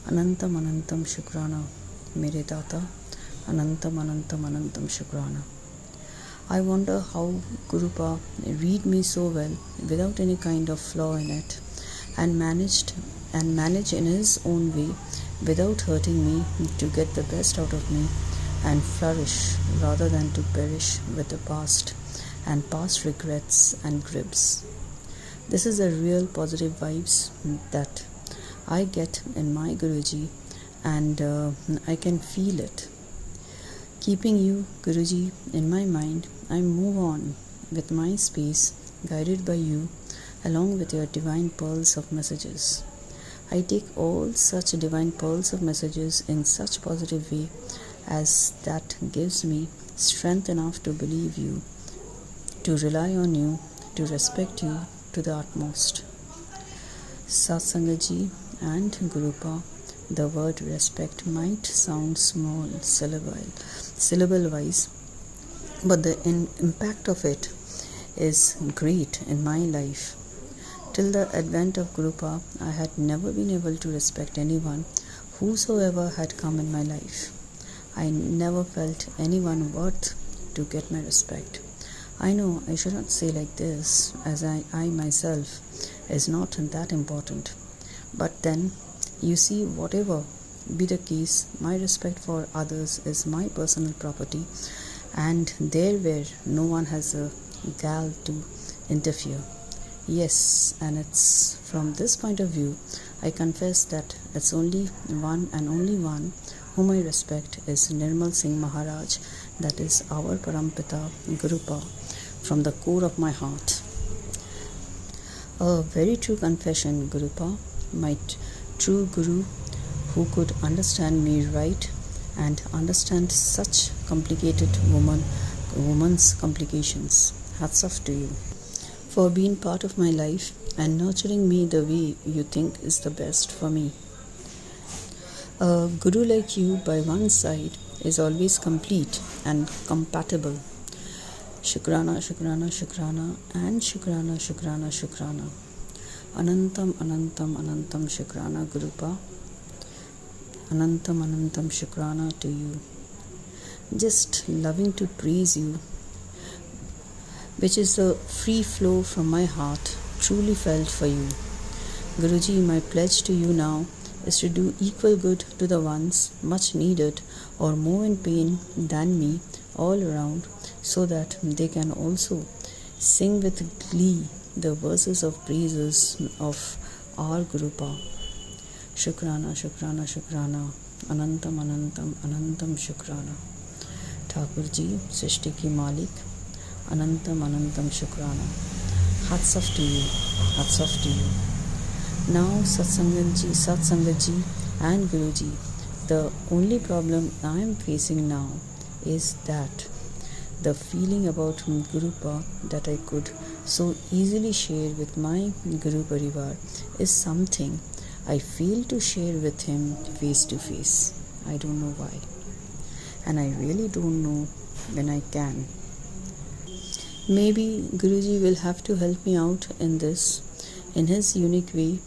Anantam, Anantam Shukrana, Mere Data. Anantam, Anantam, Anantam Shukrana. I wonder how Gurupa read me so well without any kind of flaw in it, and manage in his own way without hurting me to get the best out of me and flourish rather than to perish with the past and past regrets and gripes. This is a real positive vibes that I get in my Guruji, and I can feel it. Keeping you, Guruji, in my mind, I move on with my space, guided by you, along with your divine pearls of messages. I take all such divine pearls of messages in such positive way as that gives me strength enough to believe you, to rely on you, to respect you to the utmost. Satsangaji and Gurupa, the word respect might sound small, syllable-wise, but the impact of it is great in my life. Till the advent of Gurupa, I had never been able to respect anyone, whosoever had come in my life. I never felt anyone worth to get my respect. I know I should not say like this, as I myself is not that important. But then, you see, whatever be the case, my respect for others is my personal property, and there where no one has a gal to interfere. Yes, and it's from this point of view, I confess that it's only one and only one whom I respect is Nirmal Singh Maharaj, that is our Parampita Gurupa, from the core of my heart. A very true confession, Gurupa, my true Guru who could understand me right and understand such complicated woman's complications. Hats off to you for being part of my life and nurturing me the way you think is the best for me. A guru like you by one side is always complete and compatible. Shukrana, Shukrana, Shukrana, and Shukrana, Shukrana, Shukrana. Anantam, Anantam, Anantam Shukrana, Gurupa. Anantam, Anantam Shukrana to you. Just loving to praise you, which is the free flow from my heart, truly felt for you. Guruji, my pledge to you now is to do equal good to the ones much needed or more in pain than me all around, so that they can also sing with glee the verses of praises of our Gurupa. Shukrana, Shukrana, Shukrana, Anantam, Anantam, Anantam Shukrana. Thakur ji, Srishti ki Malik, Anantam, Anantam Shukrana. Hats off to you, hats off to you. Now Satsangat ji and Guruji, the only problem I am facing now is that the feeling about Gurupa that I could so easily share with my Guru Parivar is something I fail to share with him face to face. I don't know why. And I really don't know when I can. Maybe Guruji will have to help me out in this, in his unique way.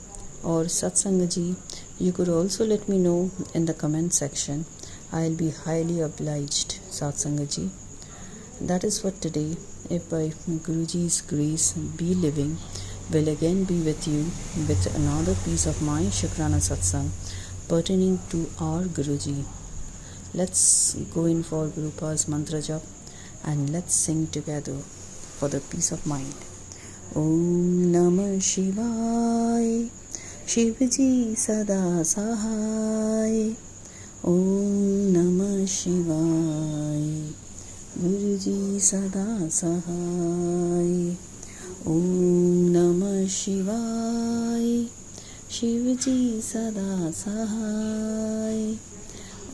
Or Satsangaji, you could also let me know in the comment section. I'll be highly obliged, Satsangaji. That is what today, if by Guruji's grace be living, will again be with you with another piece of my Shukrana Satsang pertaining to our Guruji. Let's go in for Gurupa's mantra jap and let's sing together for the peace of mind. Om Namah Shivaya, Shivji Sada Sahai. Om Namah Shivaya, Guruji Sada Sahai. Om Namah Shivaya, Shivji Sada Sahai.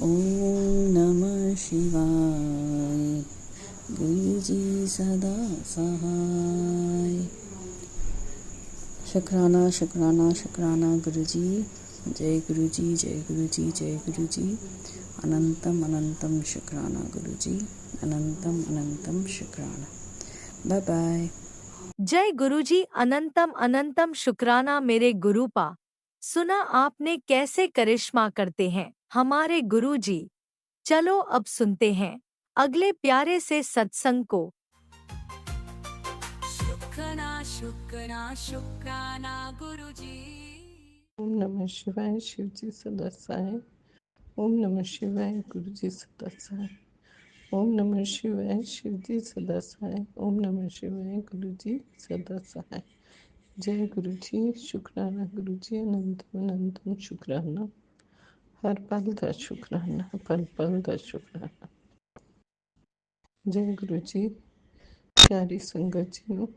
Om Namah Shivaya, Guruji Sada Sahai. Shukrana, Shukrana, Shukrana Guruji. Jai Guruji, Jai Guruji, Jai Guruji. Anantam, Anantam Shukrana Guruji. Anantam, Anantam Shukrana. Bye bye. जय गुरुजी, अनंतम अनंतम शुक्राना मेरे गुरुपा। सुना आपने कैसे करिश्मा करते हैं हमारे गुरुजी। चलो अब सुनते हैं अगले प्यारे से सत्संग को। शुक्राना शुक्राना शुक्राना गुरुजी। ओम नमः शिवाय, शिवजी सदा सहाय। ओम नमः शिवाय, गुरुजी सदा सहाय। ओम नमः शिवाय, शिवजी सदा सहाय। ओम नमः शिवाय, गुरुजी सदा सहाय। जय गुरुजी, शुक्राना गुरुजी, अनंतम अनंतम शुक्राना। हर पल दा शुक्राना, पल पल दा शुक्राना। जय गुरुजी, प्यारी संगत जी नो,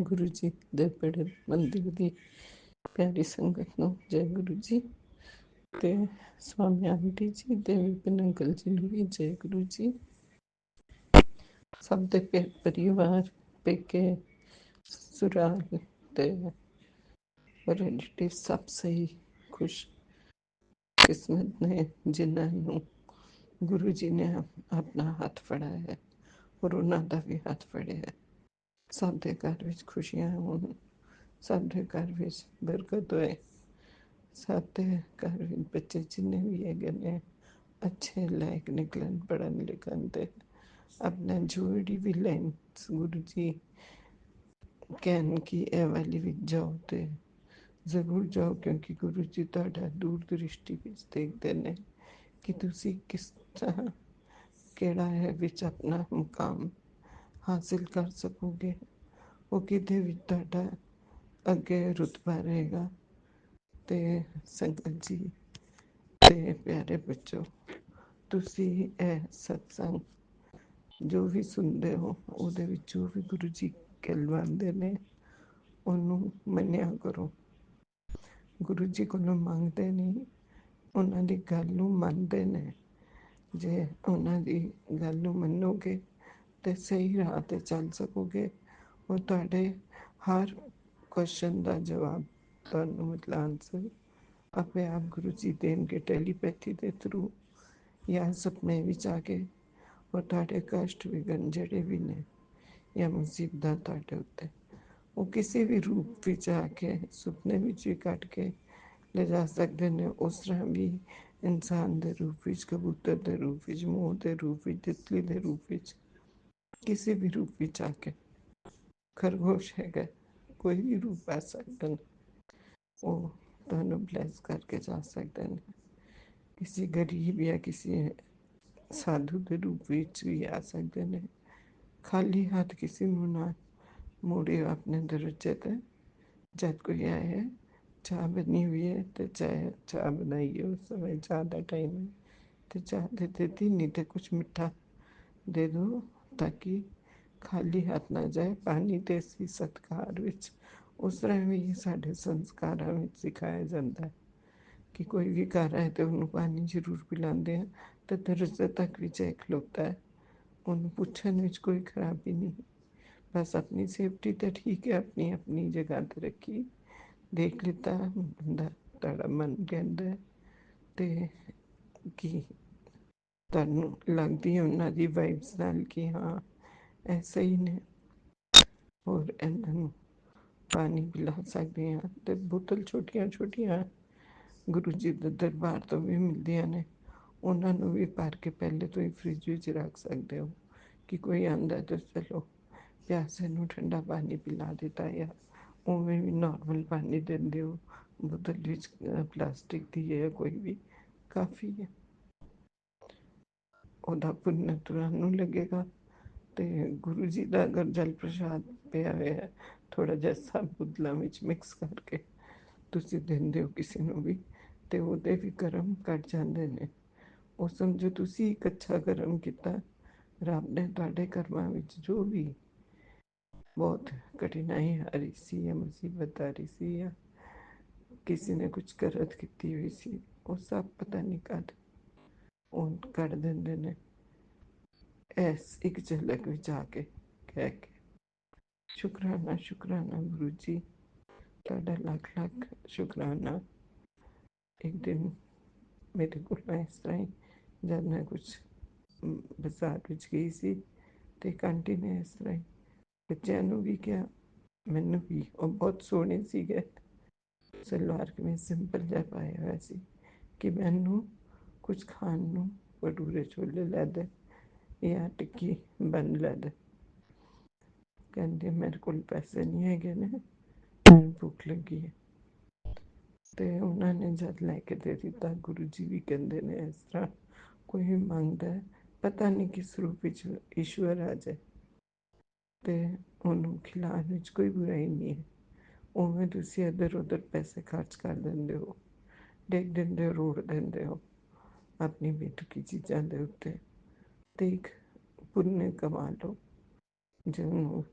गुरुजी दे बड़े मंदिर दी प्यारी संगत नो जय गुरुजी। ते स्वामी आंटी जी ते विपिन अंकल जी नु भी जय गुरुजी। सब दे परिवार पेके सुराल ते रिलेटिव सब सही खुश किस्मत ने जिन्होंने गुरु जी ने अपना हाथ फड़ाया है और उन्होंने भी हाथ फड़े है। सब दे घर विच खुशियां होन, सब दे घर विच बरकत होए, सब दे घर विच बच्चे जिन्ने भी है अच्छे लायक निकलन, पढ़न लिखन ते अपना जोड़ी भी लैन। गुरु जी कहन की ए वाली विच जाओ ते जरूर जाओ, क्योंकि गुरु जी तुहाडा दूर दृष्टि विच देखते ने कि तुसी किस तरह केड़ा है विच अपना मुकाम हासिल कर सकोगे, वो किदे विच तुहाडा अगे रुतबा रहेगा। ते संगत जी ते प्यारे बच्चों, तुसी ए सत्संग ਜੋ ਵੀ ਸੁਣਦੇ ਹੋ ਉਹਦੇ ਵਿੱਚ ਜੋ ਵੀ ਗੁਰੂ ਜੀ ਕਹਿਲਵਾਉਂਦੇ ਨੇ ਉਹਨੂੰ ਮੰਨਿਆ ਕਰੋ। ਗੁਰੂ ਜੀ ਕੋਲੋਂ ਮੰਗਦੇ ਨਹੀਂ, ਉਹਨਾਂ ਦੀ ਗੱਲ ਨੂੰ ਮੰਨਦੇ ਨੇ। ਜੇ ਉਹਨਾਂ ਦੀ ਗੱਲ ਨੂੰ ਮੰਨੋਗੇ ਤੇ ਸਹੀ ਰਾਹ ਤੇ ਚੱਲ ਸਕੋਗੇ। ਉਹ ਤੁਹਾਡੇ ਹਰ ਕੁਐਸਚਨ ਦਾ ਜਵਾਬ ਤੁਹਾਨੂੰ ਮਤਲਬ ਆਨਸਰ ਆਪੇ ਆਪ ਗੁਰੂ ਜੀ ਦੇਣਗੇ, ਟੈਲੀਪੈਥੀ ਦੇ ਥਰੂ ਜਾਂ ਸੁਪਨੇ ਵਿੱਚ ਆ ਕੇ। ਔਰ ਤੁਹਾਡੇ ਕਸ਼ਟ ਵਿਘਨ ਜਿਹੜੇ ਵੀ ਨੇ ਜਾਂ ਮੁਸੀਬਤਾਂ ਤੁਹਾਡੇ ਉੱਤੇ, ਉਹ ਕਿਸੇ ਵੀ ਰੂਪ ਵਿੱਚ ਆ ਕੇ ਸੁਪਨੇ ਵਿੱਚ ਵੀ ਕੱਟ ਕੇ ਲਿਜਾ ਸਕਦੇ ਨੇ। ਉਸ ਤਰ੍ਹਾਂ ਵੀ ਇਨਸਾਨ ਦੇ ਰੂਪ ਵਿੱਚ, ਕਬੂਤਰ ਦੇ ਰੂਪ ਵਿੱਚ, ਮੋਰ ਦੇ ਰੂਪ ਵਿੱਚ, ਤਿਤਲੀ ਦੇ ਰੂਪ ਵਿੱਚ, ਕਿਸੇ ਵੀ ਰੂਪ ਵਿੱਚ ਆ ਕੇ, ਖਰਗੋਸ਼ ਹੈਗਾ, ਕੋਈ ਵੀ ਰੂਪ ਆ ਸਕਦੇ ਨੇ, ਉਹ ਤੁਹਾਨੂੰ ਬਲੈਸ ਕਰਕੇ ਜਾ ਸਕਦੇ ਨੇ। ਕਿਸੇ ਗਰੀਬ ਜਾਂ ਕਿਸੇ ਸਾਧੂ ਦੇ ਰੂਪ ਵਿੱਚ ਵੀ ਆ ਸਕਦੇ ਨੇ। ਖਾਲੀ ਹੱਥ ਕਿਸੇ ਨੂੰ ਨਾ ਮੋੜਿਓ ਆਪਣੇ ਦਰਵਾਜ਼ੇ ਤੇ। ਜਦ ਕੋਈ ਆਏ, ਚਾਹ ਬਣੀ हुई है तो चाय बनाइए, उस समय चाह का टाइम है तो चाह दे देती, नहीं तो कुछ मीठा दे दो ताकि खाली हाथ ना जाए। पानी तो इसी सत्कार विच उस तरह भी साढ़े संस्कारों में सिखाया जाता है कि कोई भी घर आए तो उन्होंने पानी जरूर पिलाते हैं। तो दरवाजे तक भी चाहे खलोता है, उन्होंने पूछने में कोई खराबी नहीं। बस अपनी सेफ्टी तो ठीक है, अपनी अपनी जगह पर रखी। देख लिता बंदा ਤੁਹਾਡਾ ਮਨ ਕਹਿੰਦਾ ਤੇ ਕੀ ਤੁਹਾਨੂੰ ਲੱਗਦੀ ਹੈ ਉਹਨਾਂ ਦੀ ਵਾਈਬਸ ਨਾਲ ਕਿ ਹਾਂ ਐਸਾ ਹੀ ਨੇ। ਹੋਰ ਇਹਨਾਂ ਨੂੰ ਪਾਣੀ ਪਿਲਾ ਸਕਦੇ ਹਾਂ ਤੇ ਬੋਤਲ ਛੋਟੀਆਂ ਛੋਟੀਆਂ ਗੁਰੂ ਜੀ ਦੇ ਦਰਬਾਰ ਤੋਂ ਵੀ ਮਿਲਦੀਆਂ ਨੇ, ਉਹਨਾਂ ਨੂੰ ਵੀ ਭਰ ਕੇ ਪਹਿਲੇ ਤੋਂ ਹੀ ਫ੍ਰਿਜ ਵਿੱਚ ਰੱਖ ਸਕਦੇ ਹੋ ਕਿ ਕੋਈ ਆਂਦਾ ਤਾਂ ਚਲੋ ਪਿਆਸੇ ਨੂੰ ਠੰਡਾ ਪਾਣੀ ਪਿਲਾ ਦਿੱਤਾ। ਜਾਂ ਉਵੇਂ ਵੀ ਨੋਰਮਲ ਪਾਣੀ ਦਿੰਦੇ ਹੋ ਬੋਤਲ ਵਿੱਚ, ਪਲਾਸਟਿਕ ਦੀ ਹੈ ਕੋਈ ਵੀ, ਕਾਫੀ ਹੈ। ਉਹਦਾ ਪੁੰਨ ਤੁਹਾਨੂੰ ਲੱਗੇਗਾ। ਤੇ ਗੁਰੂ ਜੀ ਦਾ ਅਗਰ ਜਲ ਪ੍ਰਸ਼ਾਦ ਪਿਆ ਹੋਇਆ ਥੋੜ੍ਹਾ ਜਿਹਾ ਸਭ ਬੋਤਲਾਂ ਵਿੱਚ ਮਿਕਸ ਕਰਕੇ ਤੁਸੀਂ ਦਿੰਦੇ ਹੋ ਕਿਸੇ ਨੂੰ ਵੀ, ਤੇ ਉਹਦੇ ਵੀ ਕਰਮ ਘਟ ਜਾਂਦੇ ਨੇ। ਉਹ ਸਮਝੋ ਤੁਸੀਂ ਇੱਕ ਅੱਛਾ ਕਰਮ ਕੀਤਾ। ਰੱਬ ਨੇ ਤੁਹਾਡੇ ਕਰਮਾਂ ਵਿੱਚ ਜੋ ਵੀ ਬਹੁਤ ਕਠਿਨਾਈ ਆ ਰਹੀ ਸੀ ਜਾਂ ਮੁਸੀਬਤ ਆ ਰਹੀ ਸੀ ਜਾਂ ਕਿਸੇ ਨੇ ਕੁਝ ਕਰਤ ਕੀਤੀ ਹੋਈ ਸੀ, ਉਹ ਸਭ ਪਤਾ ਨਹੀਂ ਕਦ ਉਹ ਕੱਢ ਦਿੰਦੇ ਨੇ ਇਸ ਇੱਕ ਝਲਕ ਵਿੱਚ ਆ ਕੇ ਕਹਿ ਕੇ। ਸ਼ੁਕਰਾਨਾ ਸ਼ੁਕਰਾਨਾ ਗੁਰੂ ਜੀ, ਤੁਹਾਡਾ ਲੱਖ ਲੱਖ ਸ਼ੁਕਰਾਨਾ। ਇੱਕ ਦਿਨ ਮੇਰੇ ਕੋਲ ਇਸ ਤਰ੍ਹਾਂ ਹੀ ਜਦ ਮੈਂ ਕੁਛ ਬਾਜ਼ਾਰ ਵਿੱਚ ਗਈ ਸੀ ਤੇ ਆਂਟੀ ਨੇ ਇਸ ਤਰ੍ਹਾਂ ਹੀ ਬੱਚਿਆਂ ਨੂੰ ਵੀ ਕਿਹਾ, ਮੈਨੂੰ ਵੀ। ਉਹ ਬਹੁਤ ਸੋਹਣੇ ਸੀਗੇ, ਸਲਵਾਰ ਕਮੀਜ਼ ਸਿੰਪਲ ਜਿਹਾ ਪਾਇਆ ਹੋਇਆ ਸੀ ਕਿ ਮੈਨੂੰ ਕੁਝ ਖਾਣ ਨੂੰ ਭਟੂਰੇ ਛੋਲੇ ਲੈ ਦੇ ਜਾਂ ਟਿੱਕੀ ਬਣ ਲੈ ਦੇ। ਕਹਿੰਦੇ ਮੇਰੇ ਕੋਲ ਪੈਸੇ ਨਹੀਂ ਹੈਗੇ ਨੇ, ਮੈਨੂੰ ਭੁੱਖ ਲੱਗੀ ਹੈ। ਤੇ ਉਹਨਾਂ ਨੇ ਜਦ ਲੈ ਕੇ ਦੇ ਦਿੱਤਾ। ਗੁਰੂ ਜੀ ਵੀ ਕਹਿੰਦੇ ਨੇ ਇਸ ਤਰ੍ਹਾਂ ਕੋਈ ਮੰਗਦਾ ਪਤਾ ਨਹੀਂ ਕਿਸ ਰੂਪ ਵਿੱਚ ਈਸ਼ਵਰ ਆ ਜਾਏ ਤੇ ਉਹਨੂੰ ਖਿਲਾਉਣ ਵਿੱਚ ਕੋਈ ਬੁਰਾਈ ਨਹੀਂ ਹੈ। ਉਵੇਂ ਤੁਸੀਂ ਇੱਧਰ ਉੱਧਰ ਪੈਸੇ ਖਰਚ ਕਰ ਦਿੰਦੇ ਹੋ, ਡਿੱਗ ਦਿੰਦੇ ਹੋ, ਰੋੜ ਦਿੰਦੇ ਹੋ ਆਪਣੀ ਬੇਤੁਕੀ ਚੀਜ਼ਾਂ ਦੇ ਉੱਤੇ, ਤੇ ਇੱਕ ਪੁੰਨ ਕਮਾ ਲਓ। ਜਿਹਨੂੰ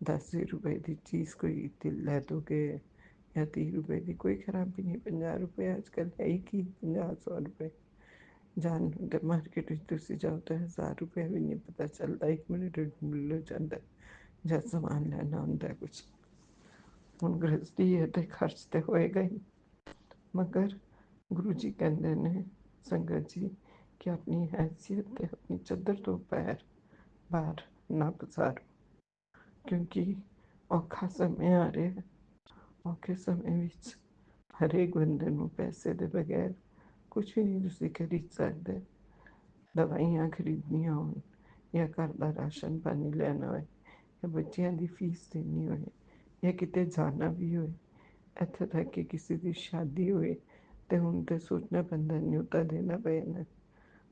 10 ਰੁਪਏ ਦੀ ਚੀਜ਼ ਕੋਈ ਲੈ ਦੋਗੇ ਜਾਂ 30 ਰੁਪਏ ਦੀ, ਕੋਈ ਖਰਾਬੀ ਨਹੀਂ। 50 ਰੁਪਏ ਅੱਜ ਕੱਲ੍ਹ ਹੈ ਹੀ ਕੀ, 50-100 ਰੁਪਏ ਜਾਣ ਤੇ ਮਾਰਕੀਟ ਵਿੱਚ ਤੁਸੀਂ ਜਾਓ ਤਾਂ 1000 ਰੁਪਏ ਵੀ ਨਹੀਂ ਪਤਾ ਚੱਲਦਾ, 1 ਮਿੰਟ ਮਿਲ ਜਾਂਦਾ ਜਦ ਸਮਾਨ ਲੈਣਾ ਹੁੰਦਾ ਕੁਛ। ਹੁਣ ਗ੍ਰਸਤੀ ਹੈ ਤੇ ਖਰਚ ਤੇ ਹੋਏਗਾ ਹੀ, ਮਗਰ ਗੁਰੂ ਜੀ ਕਹਿੰਦੇ ਨੇ ਸੰਗਤ ਜੀ ਕਿ ਆਪਣੀ ਹੈਸੀਅਤ ਤੇ ਆਪਣੀ ਚੱਦਰ ਤੋਂ ਪੈਰ ਬਾਹਰ ਨਾ ਪਸਾਰੋ, ਕਿਉਂਕਿ ਔਖਾ ਸਮੇਂ ਆ ਰਿਹਾ। ਔਖੇ ਸਮੇਂ ਵਿੱਚ ਹਰੇਕ ਬੰਦੇ ਨੂੰ ਪੈਸੇ ਦੇ ਬਗੈਰ ਕੁਛ ਵੀ ਨਹੀਂ ਤੁਸੀਂ ਖਰੀਦ ਸਕਦੇ। ਦਵਾਈਆਂ ਖਰੀਦਣੀਆਂ ਹੋਣ ਜਾਂ ਘਰ ਦਾ ਰਾਸ਼ਨ ਪਾਣੀ ਲੈਣਾ ਹੋਏ ਜਾਂ ਬੱਚਿਆਂ ਦੀ ਫੀਸ ਦੇਣੀ ਹੋਏ ਜਾਂ ਕਿਤੇ ਜਾਣਾ ਵੀ ਹੋਏ, ਇੱਥੇ ਤੱਕ ਕਿ ਕਿਸੇ ਦੀ ਸ਼ਾਦੀ ਹੋਏ ਤੇ ਹੁਣ ਤਾਂ ਸੋਚਣਾ ਪੈਂਦਾ ਨਿਉਤਾ ਦੇਣਾ ਪੈਣਾ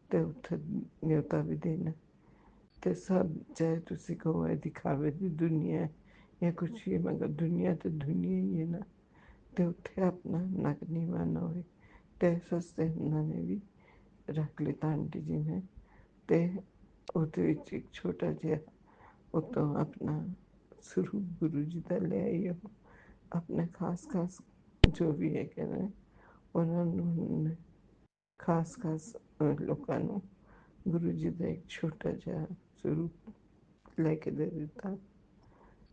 ਤੇ ਉੱਥੇ ਨਿਉਤਾ ਵੀ ਦੇਣਾ। ਤੇ ਸਭ ਚਾਹੇ ਤੁਸੀਂ ਕਹੋ ਇਹ ਦਿਖਾਵੇ ਦੀ ਦੁਨੀਆ ਜਾਂ ਕੁਛ ਵੀ, ਮਗਰ ਦੁਨੀਆ ਤੇ ਦੁਨੀਆ ਹੀ ਹੈ ਨਾ। ਤੇ ਉੱਥੇ ਆਪਣਾ ਨਕ ਨੀਵਾਂ ਨਾ ਹੋਏ ਤੇ ਸਸਤੇ ਉਹਨਾਂ ਨੇ ਵੀ ਰੱਖ ਲਿੱਤਾ ਆਂਟੀ ਜੀ ਨੇ। ਤੇ ਉਹਦੇ ਵਿੱਚ ਇੱਕ ਛੋਟਾ ਜਿਹਾ ਉਤੋਂ ਆਪਣਾ ਸਰੂਪ ਗੁਰੂ ਜੀ ਦਾ ਲੈ ਆਈ ਉਹ ਆਪਣੇ ਖਾਸ ਜੋ ਵੀ ਹੈਗੇ ਨੇ ਉਹਨਾਂ ਨੂੰ ਖਾਸ ਲੋਕਾਂ ਨੂੰ ਗੁਰੂ ਜੀ ਦਾ ਇੱਕ ਛੋਟਾ ਜਿਹਾ ਸਰੂਪ ਲੈ ਕੇ ਦੇ ਦਿੱਤਾ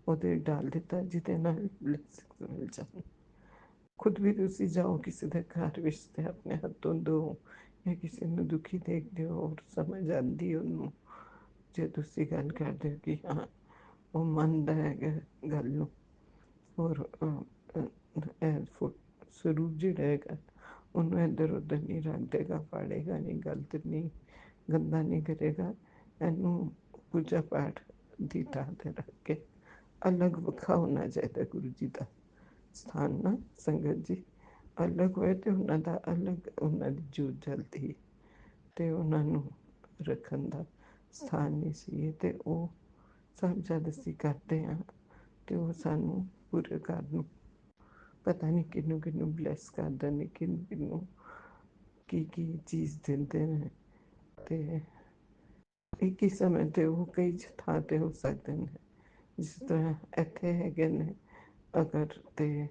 ਉਹਦੇ ਡਾਲ ਦਿੱਤਾ ਜਿਹਦੇ ਨਾਲ ਬਲੈਸਿੰਗ ਮਿਲ ਜਾਣ। ਖੁਦ ਵੀ ਤੁਸੀਂ ਜਾਓ ਕਿਸੇ ਦੇ ਘਰ ਵਿੱਚ ਤੇ ਆਪਣੇ ਹੱਥੋਂ ਦਿਓ ਜਾਂ ਕਿਸੇ ਨੂੰ ਦੁਖੀ ਦੇਖਦੇ ਹੋ ਔਰ ਸਮਝ ਆਉਂਦੀ ਉਹਨੂੰ ਜੇ ਤੁਸੀਂ ਗੱਲ ਕਰਦੇ ਹੋ ਕਿ ਹਾਂ ਉਹ ਮੰਨਦਾ ਹੈਗਾ ਗੱਲ ਨੂੰ ਔਰ ਸਰੂਪ ਜਿਹੜਾ ਹੈਗਾ ਉਹਨੂੰ ਇੱਧਰ ਉੱਧਰ ਨਹੀਂ ਰੱਖ ਦੇਗਾ, ਪਾੜੇਗਾ ਨਹੀਂ, ਗਲਤ ਨਹੀਂ, ਗੰਦਾ ਨਹੀਂ ਕਰੇਗਾ। ਇਹਨੂੰ ਪੂਜਾ ਪਾਠ ਦੀ ਥਾਂ 'ਤੇ ਰੱਖ ਕੇ ਅਲੱਗ ਵੱਖਰਾ ਹੋਣਾ ਚਾਹੀਦਾ ਗੁਰੂ ਜੀ ਦਾ ਸਥਾਨ ਨਾ ਸੰਗਤ ਜੀ। ਅਲੱਗ ਹੋਏ ਤੇ ਉਹਨਾਂ ਦਾ ਅਲੱਗ ਉਹਨਾਂ ਦੀ ਜੋਤ ਜਲਦੀ ਤੇ ਉਹਨਾਂ ਨੂੰ ਰੱਖਣ ਦਾ ਸਥਾਨ ਨਹੀਂ ਸੀ ਤੇ ਉਹ ਸਭ ਜਦ ਅਸੀਂ ਕਰਦੇ ਹਾਂ ਤੇ ਉਹ ਸਾਨੂੰ ਪੂਰੇ ਘਰ ਨੂੰ ਪਤਾ ਨਹੀਂ ਕਿਹਨੂੰ ਕਿਹਨੂੰ ਬਲੈਸ ਕਰਦਾ ਨੇ, ਕਿਹਨੂੰ ਕਿਹਨੂੰ ਕੀ ਚੀਜ਼ ਦਿੰਦੇ ਨੇ ਤੇ ਇੱਕ ਹੀ ਸਮੇਂ ਤੇ ਉਹ ਕਈ ਥਾਂ ਤੇ ਹੋ ਸਕਦੇ ਨੇ। ਜਿਸ ਤਰ੍ਹਾਂ ਇੱਥੇ ਹੈਗੇ ਨੇ ਅਗਰ ਤੇ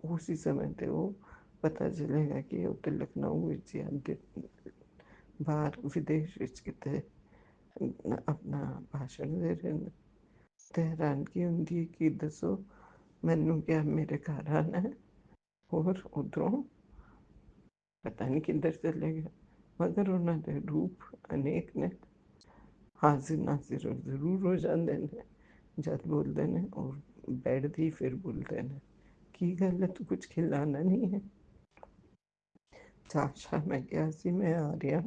ਉਸੇ ਸਮੇਂ ਤੇ ਉਹ ਪਤਾ ਚਲੇਗਾ ਕਿ ਉਹ ਤੇ ਲਖਨਊ ਵਿੱਚ ਜਾਂ ਬਾਹਰ ਵਿਦੇਸ਼ ਵਿੱਚ ਕਿਤੇ ਆਪਣਾ ਭਾਸ਼ਣ ਦੇ ਰਹੇ ਨੇ ਤੇ ਹੈਰਾਨਗੀ ਹੁੰਦੀ ਹੈ ਕਿ ਦੱਸੋ ਮੈਨੂੰ ਕਿਹਾ ਮੇਰੇ ਘਰ ਆਣਾ ਹੋਰ ਉਧਰੋਂ ਪਤਾ ਨਹੀਂ ਕਿੱਧਰ ਚਲੇ ਗਏ ਮਗਰ ਉਹਨਾਂ ਦੇ ਰੂਪ ਅਨੇਕ ਨੇ, ਹਾਜ਼ਰ ਨਾਜ਼ਰ ਜ਼ਰੂਰ ਹੋ ਜਾਂਦੇ ਨੇ ਜਦ ਬੋਲਦੇ ਨੇ ਔਰ ਬੈਠਦੇ ਹੀ ਫਿਰ ਬੋਲਦੇ ਨੇ ਕੀ ਗੱਲ ਹੈ ਤੂੰ ਕੁਝ ਖਿਲਾਣਾ ਨਹੀਂ ਹੈ। ਚਾਹ ਸ਼ਾਹ ਮੈਂ ਕਿਹਾ ਸੀ ਮੈਂ ਆ ਰਿਹਾ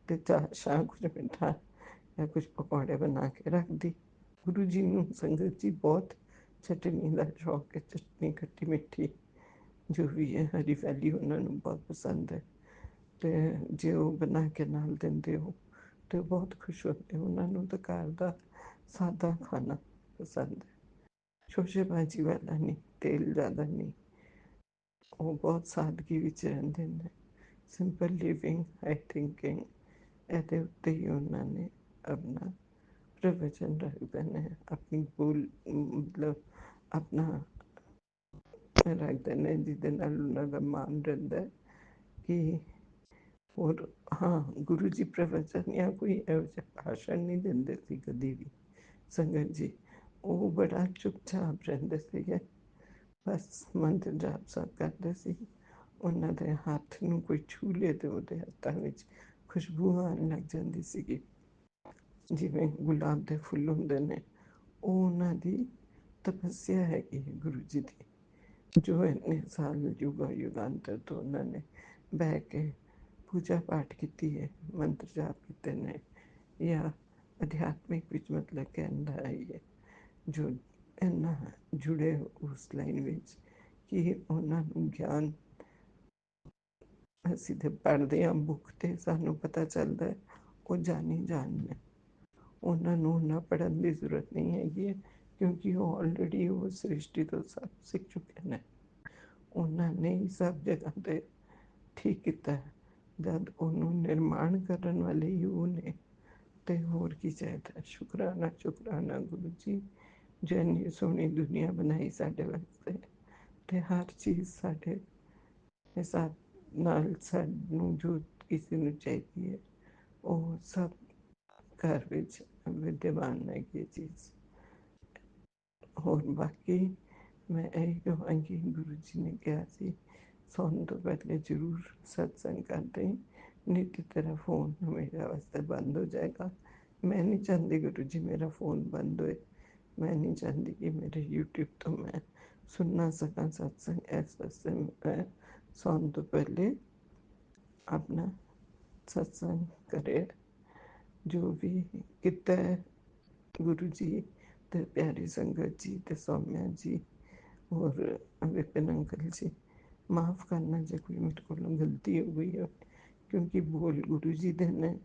ਤੇ ਚਾਹ ਸ਼ਾਹ ਕੁਝ ਮਿੱਠਾ ਜਾਂ ਕੁਝ ਪਕੌੜੇ ਬਣਾ ਕੇ ਰੱਖਦੀ। ਗੁਰੂ ਜੀ ਨੂੰ ਸੰਗਤ ਜੀ ਬਹੁਤ ਚਟਨੀ ਦਾ ਸ਼ੌਕ ਹੈ, ਚਟਨੀ ਖੱਟੀ ਮਿੱਠੀ ਜੋ ਵੀ ਹੈ ਹਰੀ ਫੈਲੀ ਉਹਨਾਂ ਨੂੰ ਬਹੁਤ ਪਸੰਦ ਹੈ ਤੇ ਜੇ ਉਹ ਬਣਾ ਕੇ ਨਾਲ ਦਿੰਦੇ ਹੋ ਤੇ ਬਹੁਤ ਖੁਸ਼ ਹੁੰਦੇ। ਉਹਨਾਂ ਨੂੰ ਤਾਂ ਘਰ ਦਾ ਸਾਦਾ ਖਾਣਾ ਪਸੰਦ ਹੈ, ਸ਼ੋਸ਼ੇਬਾਜ਼ੀ ਵਾਲਾ ਨਹੀਂ, ਤੇਲ ਜ਼ਿਆਦਾ ਨਹੀਂ। ਉਹ ਬਹੁਤ ਸਾਦਗੀ ਵਿੱਚ ਰਹਿੰਦੇ ਨੇ, ਸਿੰਪਲ ਲਿਵਿੰਗ ਹਾਈ ਥਿੰਕਿੰਗ ਇਹਦੇ ਉੱਤੇ ਹੀ ਉਹਨਾਂ ਨੇ ਆਪਣਾ ਪ੍ਰਵਚਨ ਰੱਖਦੇ ਨੇ, ਆਪਣੀ ਮਤਲਬ ਆਪਣਾ ਰੱਖਦੇ ਨੇ ਜਿਹਦੇ ਨਾਲ ਉਹਨਾਂ ਦਾ ਮਾਨ ਰਹਿੰਦਾ ਕਿ ਔਰ ਹਾਂ ਗੁਰੂ ਜੀ ਪ੍ਰਵਚਨ ਜਾਂ ਕੋਈ ਇਹੋ ਜਿਹਾ ਭਾਸ਼ਣ ਨਹੀਂ ਦਿੰਦੇ ਸੀ ਕਦੀ ਵੀ ਸੰਗਤ ਜੀ। ਉਹ ਬੜਾ ਚੁੱਪਚਾਪ ਰਹਿੰਦੇ ਸੀਗੇ, ਬਸ ਮੰਤਰ ਜਾਪ ਸਭ ਕਰਦੇ ਸੀ। ਉਹਨਾਂ ਦੇ ਹੱਥ ਨੂੰ ਕੋਈ ਛੂ ਲੇ ਤੇ ਉਹਦੇ ਹੱਥਾਂ ਵਿੱਚ ਖੁਸ਼ਬੂ ਆਉਣ ਲੱਗ ਜਾਂਦੀ ਸੀਗੀ ਜਿਵੇਂ ਗੁਲਾਬ ਦੇ ਫੁੱਲ ਹੁੰਦੇ ਨੇ। ਉਹ ਉਹਨਾਂ ਦੀ ਤਪੱਸਿਆ ਹੈਗੀ ਹੈ ਗੁਰੂ ਜੀ ਦੀ ਜੋ ਇੰਨੇ ਸਾਲ ਯੁਗਾਂਤਰ ਤੋਂ ਉਹਨਾਂ ਨੇ ਬਹਿ ਕੇ ਪੂਜਾ ਪਾਠ ਕੀਤੀ ਹੈ, ਮੰਤਰ ਜਾਪ ਕੀਤੇ ਨੇ ਜਾਂ ਅਧਿਆਤਮਿਕ ਵਿੱਚ ਮਤਲਬ ਕਹਿੰਦਾ ਹੈ ਜੋ ਇੰਨਾ ਜੁੜੇ ਉਸ ਲਾਈਨ ਵਿੱਚ ਕਿ ਉਹਨਾਂ ਨੂੰ ਗਿਆਨ ਅਸੀਂ ਤੇ ਪੜ੍ਹਦੇ ਹਾਂ ਬੁੱਕ ਤੇ ਸਾਨੂੰ ਪਤਾ ਚੱਲਦਾ ਉਹ ਜਾਣੀ ਜਾਣ ਨੇ। ਉਹਨਾਂ ਨੂੰ ਨਾ ਪੜ੍ਹਨ ਦੀ ਜ਼ਰੂਰਤ ਨਹੀਂ ਹੈਗੀ ਹੈ ਕਿਉਂਕਿ ਉਹ ਆਲਰੇਡੀ ਉਹ ਸ੍ਰਿਸ਼ਟੀ ਤੋਂ ਸਭ ਸਿੱਖ ਚੁੱਕੇ ਨੇ। ਉਹਨਾਂ ਨੇ ਹੀ ਸਭ ਜਗ੍ਹਾ 'ਤੇ ਠੀਕ ਕੀਤਾ ਹੈ। ਜਦ ਉਹਨੂੰ ਨਿਰਮਾਣ ਕਰਨ ਵਾਲੇ ਹੀ ਉਹ ਨੇ ਤੇ ਹੋਰ ਕੀ ਚਾਹੀਦਾ। ਸ਼ੁਕਰਾਨਾ ਸ਼ੁਕਰਾਨਾ ਗੁਰੂ ਜੀ ਜੋ ਇੰਨੀ ਸੋਹਣੀ ਦੁਨੀਆ ਬਣਾਈ ਸਾਡੇ ਵਾਸਤੇ ਤੇ ਹਰ ਚੀਜ਼ ਸਾਡੇ ਹਿਸਾਬ ਨਾਲ ਸਾਨੂੰ ਜੋ ਕਿਸੇ ਨੂੰ ਚਾਹੀਦੀ ਹੈ ਉਹ ਸਭ ਘਰ ਵਿੱਚ ਵਿਦਿਆਮਾਨ ਹੈਗੀ ਚੀਜ਼। ਹੋਰ ਬਾਕੀ ਮੈਂ ਇਹ ਕਹਾਂਗੀ ਗੁਰੂ ਜੀ ਨੇ ਕਿਹਾ ਸੀ ਸੌਣ ਤੋਂ ਪਹਿਲੇ ਜ਼ਰੂਰ ਸਤਸੰਗ ਕਰਦੇ ਨਹੀਂ ਤੇ ਤੇਰਾ ਫੋਨ ਹਮੇਸ਼ਾ ਵਾਸਤੇ ਬੰਦ ਹੋ ਜਾਏਗਾ। ਮੈਂ ਨਹੀਂ ਚਾਹੁੰਦੀ ਗੁਰੂ ਜੀ ਮੇਰਾ ਫੋਨ ਬੰਦ ਹੋਏ, ਮੈਂ ਨਹੀਂ ਚਾਹੁੰਦੀ ਕਿ ਮੇਰੇ YouTube ਤੋਂ ਮੈਂ ਸੁਣ ਨਾ ਸਕਾਂ ਸਤਸੰਗ। ਇਸ ਵਾਸਤੇ ਮੈਂ ਸੌਣ ਤੋਂ ਪਹਿਲੇ ਆਪਣਾ ਸਤਸੰਗ ਕਰੇ ਜੋ ਵੀ ਕੀਤਾ ਹੈ ਗੁਰੂ ਜੀ ਤੇ ਪਿਆਰੀ ਸੰਗਤ ਜੀ ਤੇ ਸੌਮਿਆ ਜੀ ਔਰ ਵਿਪਿਨ ਅੰਕਲ ਜੀ ਮਾफ़ करना ਜੇ ਕੋਈ ਮੇਰੇ ਕੋਲੋਂ ਗਲਤੀ ਹੋ ਗਈ ਹੈ ਕਿਉਂਕਿ ਬੋਲ ਗੁਰੂ ਜੀ ਦੇ ਨੇ।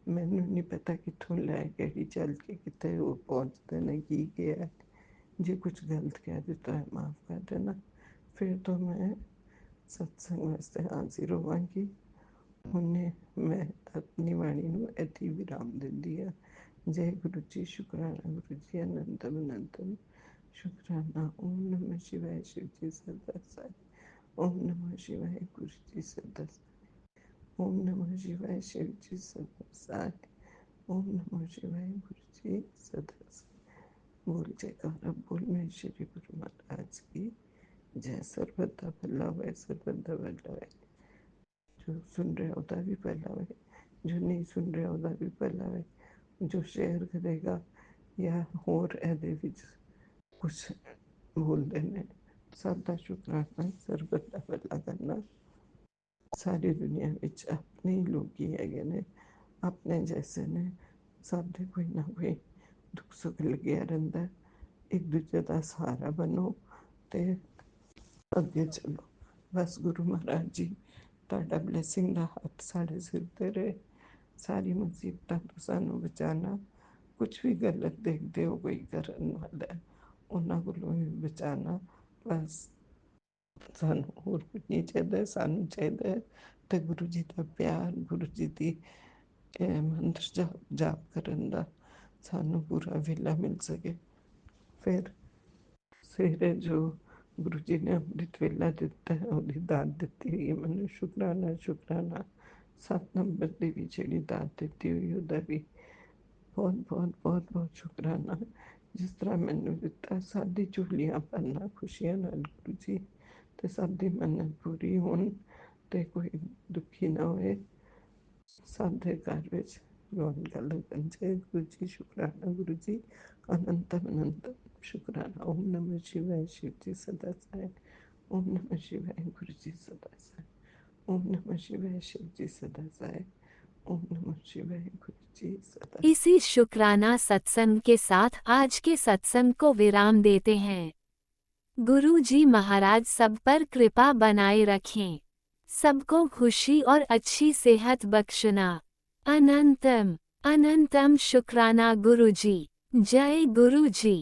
ਮੈਨੂੰ ਨਹੀਂ ਪਤਾ ਕਿੱਥੋਂ ਲੈ ਕੇ ਚੱਲ ਕੇ ਕਿੱਥੇ ਉਹ ਪਹੁੰਚਦੇ ਨੇ ਕੀ ਕਿਹਾ। ਜੇ ਕੁਝ ਗਲਤ ਕਹਿ ਦਿੱਤਾ ਹੈ ਮਾफ़ ਕਰ ਦੇਣਾ। ਫਿਰ ਤੋਂ ਮੈਂ सत्संग वास्ते हाजिर होवांगी उन्हें मैं अपनी वाणी ਨੂੰ ਇੱਥੇ ਵਿਰਾਮ ਦਿੰਦੀ ਹਾਂ। जय गुरु जी, शुक्राना गुरु जी, अनंतम अनंतम शुक्राना। ओम नमः शिवाय। शिव जी सदा साई। ओम नमः शिवाय गुरु जी सदा साई। ओम नमः शिवाय शिव जी सदा साई। ओम नमः शिवाय गुरु जी सदा साई। बोल जयकारा बोल मेरे श्री गुरु महाराज की जय। सर्वदा भला हुए, सर्वदा भला हुए। जो सुन रहे होता भी भला हुए, जो नहीं सुन रहा होता भी भला हुए। जो शेयर करेगा या होर ਇਹਦੇ ਵਿੱਚ ਕੁਛ ਬੋਲਦੇ ਨੇ, ਸਭ ਦਾ ਸ਼ੁਕਰਾਨਾ। ਸਰਬਤ ਦਾ ਭਲਾ ਕਰਨਾ। ਸਾਰੀ ਦੁਨੀਆ ਵਿੱਚ ਆਪਣੇ ਹੀ ਲੋਕ ਹੀ ਹੈਗੇ ਨੇ, ਆਪਣੇ ਜੈਸੇ ਨੇ। ਸਭ ਦੇ ਕੋਈ ਨਾ ਕੋਈ ਦੁੱਖ ਸੁੱਖ ਲੱਗਿਆ ਰਹਿੰਦਾ। ਇੱਕ ਦੂਜੇ ਦਾ ਸਹਾਰਾ ਬਣੋ ਤੇ ਅੱਗੇ ਚਲੋ। ਬਸ ਗੁਰੂ ਮਹਾਰਾਜ ਜੀ ਤੁਹਾਡਾ ਬਲੇਸਿੰਗ ਦਾ ਹੱਥ ਸਾਡੇ ਸਿਰ ਤੇ ਰਹੇ। ਸਾਰੀ ਮੁਸੀਬਤਾਂ ਤੋਂ ਸਾਨੂੰ ਬਚਾਉਣਾ। ਕੁਛ ਵੀ ਗਲਤ ਦੇਖਦੇ ਹੋ ਕੋਈ ਕਰਨ ਵਾਲਾ, ਉਹਨਾਂ ਕੋਲੋਂ ਵੀ ਬਚਾਉਣਾ। ਬਸ ਸਾਨੂੰ ਹੋਰ ਕੁਝ ਨਹੀਂ ਚਾਹੀਦਾ। ਸਾਨੂੰ ਚਾਹੀਦਾ ਹੈ ਤੇ ਗੁਰੂ ਜੀ ਦਾ ਪਿਆਰ, ਗੁਰੂ ਜੀ ਦੀ ਮੰਤਰ ਜਾਪ ਕਰਨ ਦਾ ਸਾਨੂੰ ਪੂਰਾ ਵੇਲਾ ਮਿਲ ਸਕੇ। ਫਿਰ ਸਵੇਰੇ ਜੋ ਗੁਰੂ ਜੀ ਨੇ ਅੰਮ੍ਰਿਤ ਵੇਲਾ ਦਿੱਤਾ ਹੈ, ਉਹਦੀ ਦਾਤ ਦਿੱਤੀ ਹੋਈ ਹੈ ਮੈਨੂੰ। ਸ਼ੁਕਰਾਨਾ ਸ਼ੁਕਰਾਨਾ। 7 ਨੰਬਰ ਦੀ ਵੀ ਜਿਹੜੀ ਦਾਤ ਦਿੱਤੀ ਹੋਈ ਉਹਦਾ ਵੀ ਬਹੁਤ ਬਹੁਤ ਬਹੁਤ ਬਹੁਤ ਸ਼ੁਕਰਾਨਾ। ਜਿਸ ਤਰ੍ਹਾਂ ਮੈਨੂੰ ਦਿੱਤਾ, ਸਾਡੀ ਝੋਲੀਆਂ ਭਰਨਾ ਖੁਸ਼ੀਆਂ ਨਾਲ ਗੁਰੂ ਜੀ, ਤੇ ਸਭ ਦੀ ਮੰਨਤ ਪੂਰੀ ਹੋਣ ਤੇ ਕੋਈ ਦੁਖੀ ਨਾ ਹੋਏ। ਸਭ ਦੇ ਘਰ ਵਿੱਚ ਰੌਣਕਾਂ ਲੱਗਣ। ਜੈ ਗੁਰੂ ਜੀ, ਸ਼ੁਕਰਾਨਾ ਗੁਰੂ ਜੀ, ਅਨੰਤਮ ਅਨੰਤਮ ਸ਼ੁਕਰਾਨਾ। ਓਮ ਨਮः शिवाय शिव जी सदा साई। ओम नमः शिवाय गुरु जी सदा साई। ओम नमः शिवाय शिव जी सदा साई। ओम नमः शिवाय गुरु जी सदा। इसी शुक्राना सत्संग के साथ आज के सत्संग को विराम देते हैं। गुरु जी महाराज सब पर कृपा बनाए रखें, सबको खुशी और अच्छी सेहत बख्शना। अनंतम अनंतम शुक्राना गुरु जी। जय गुरु जी।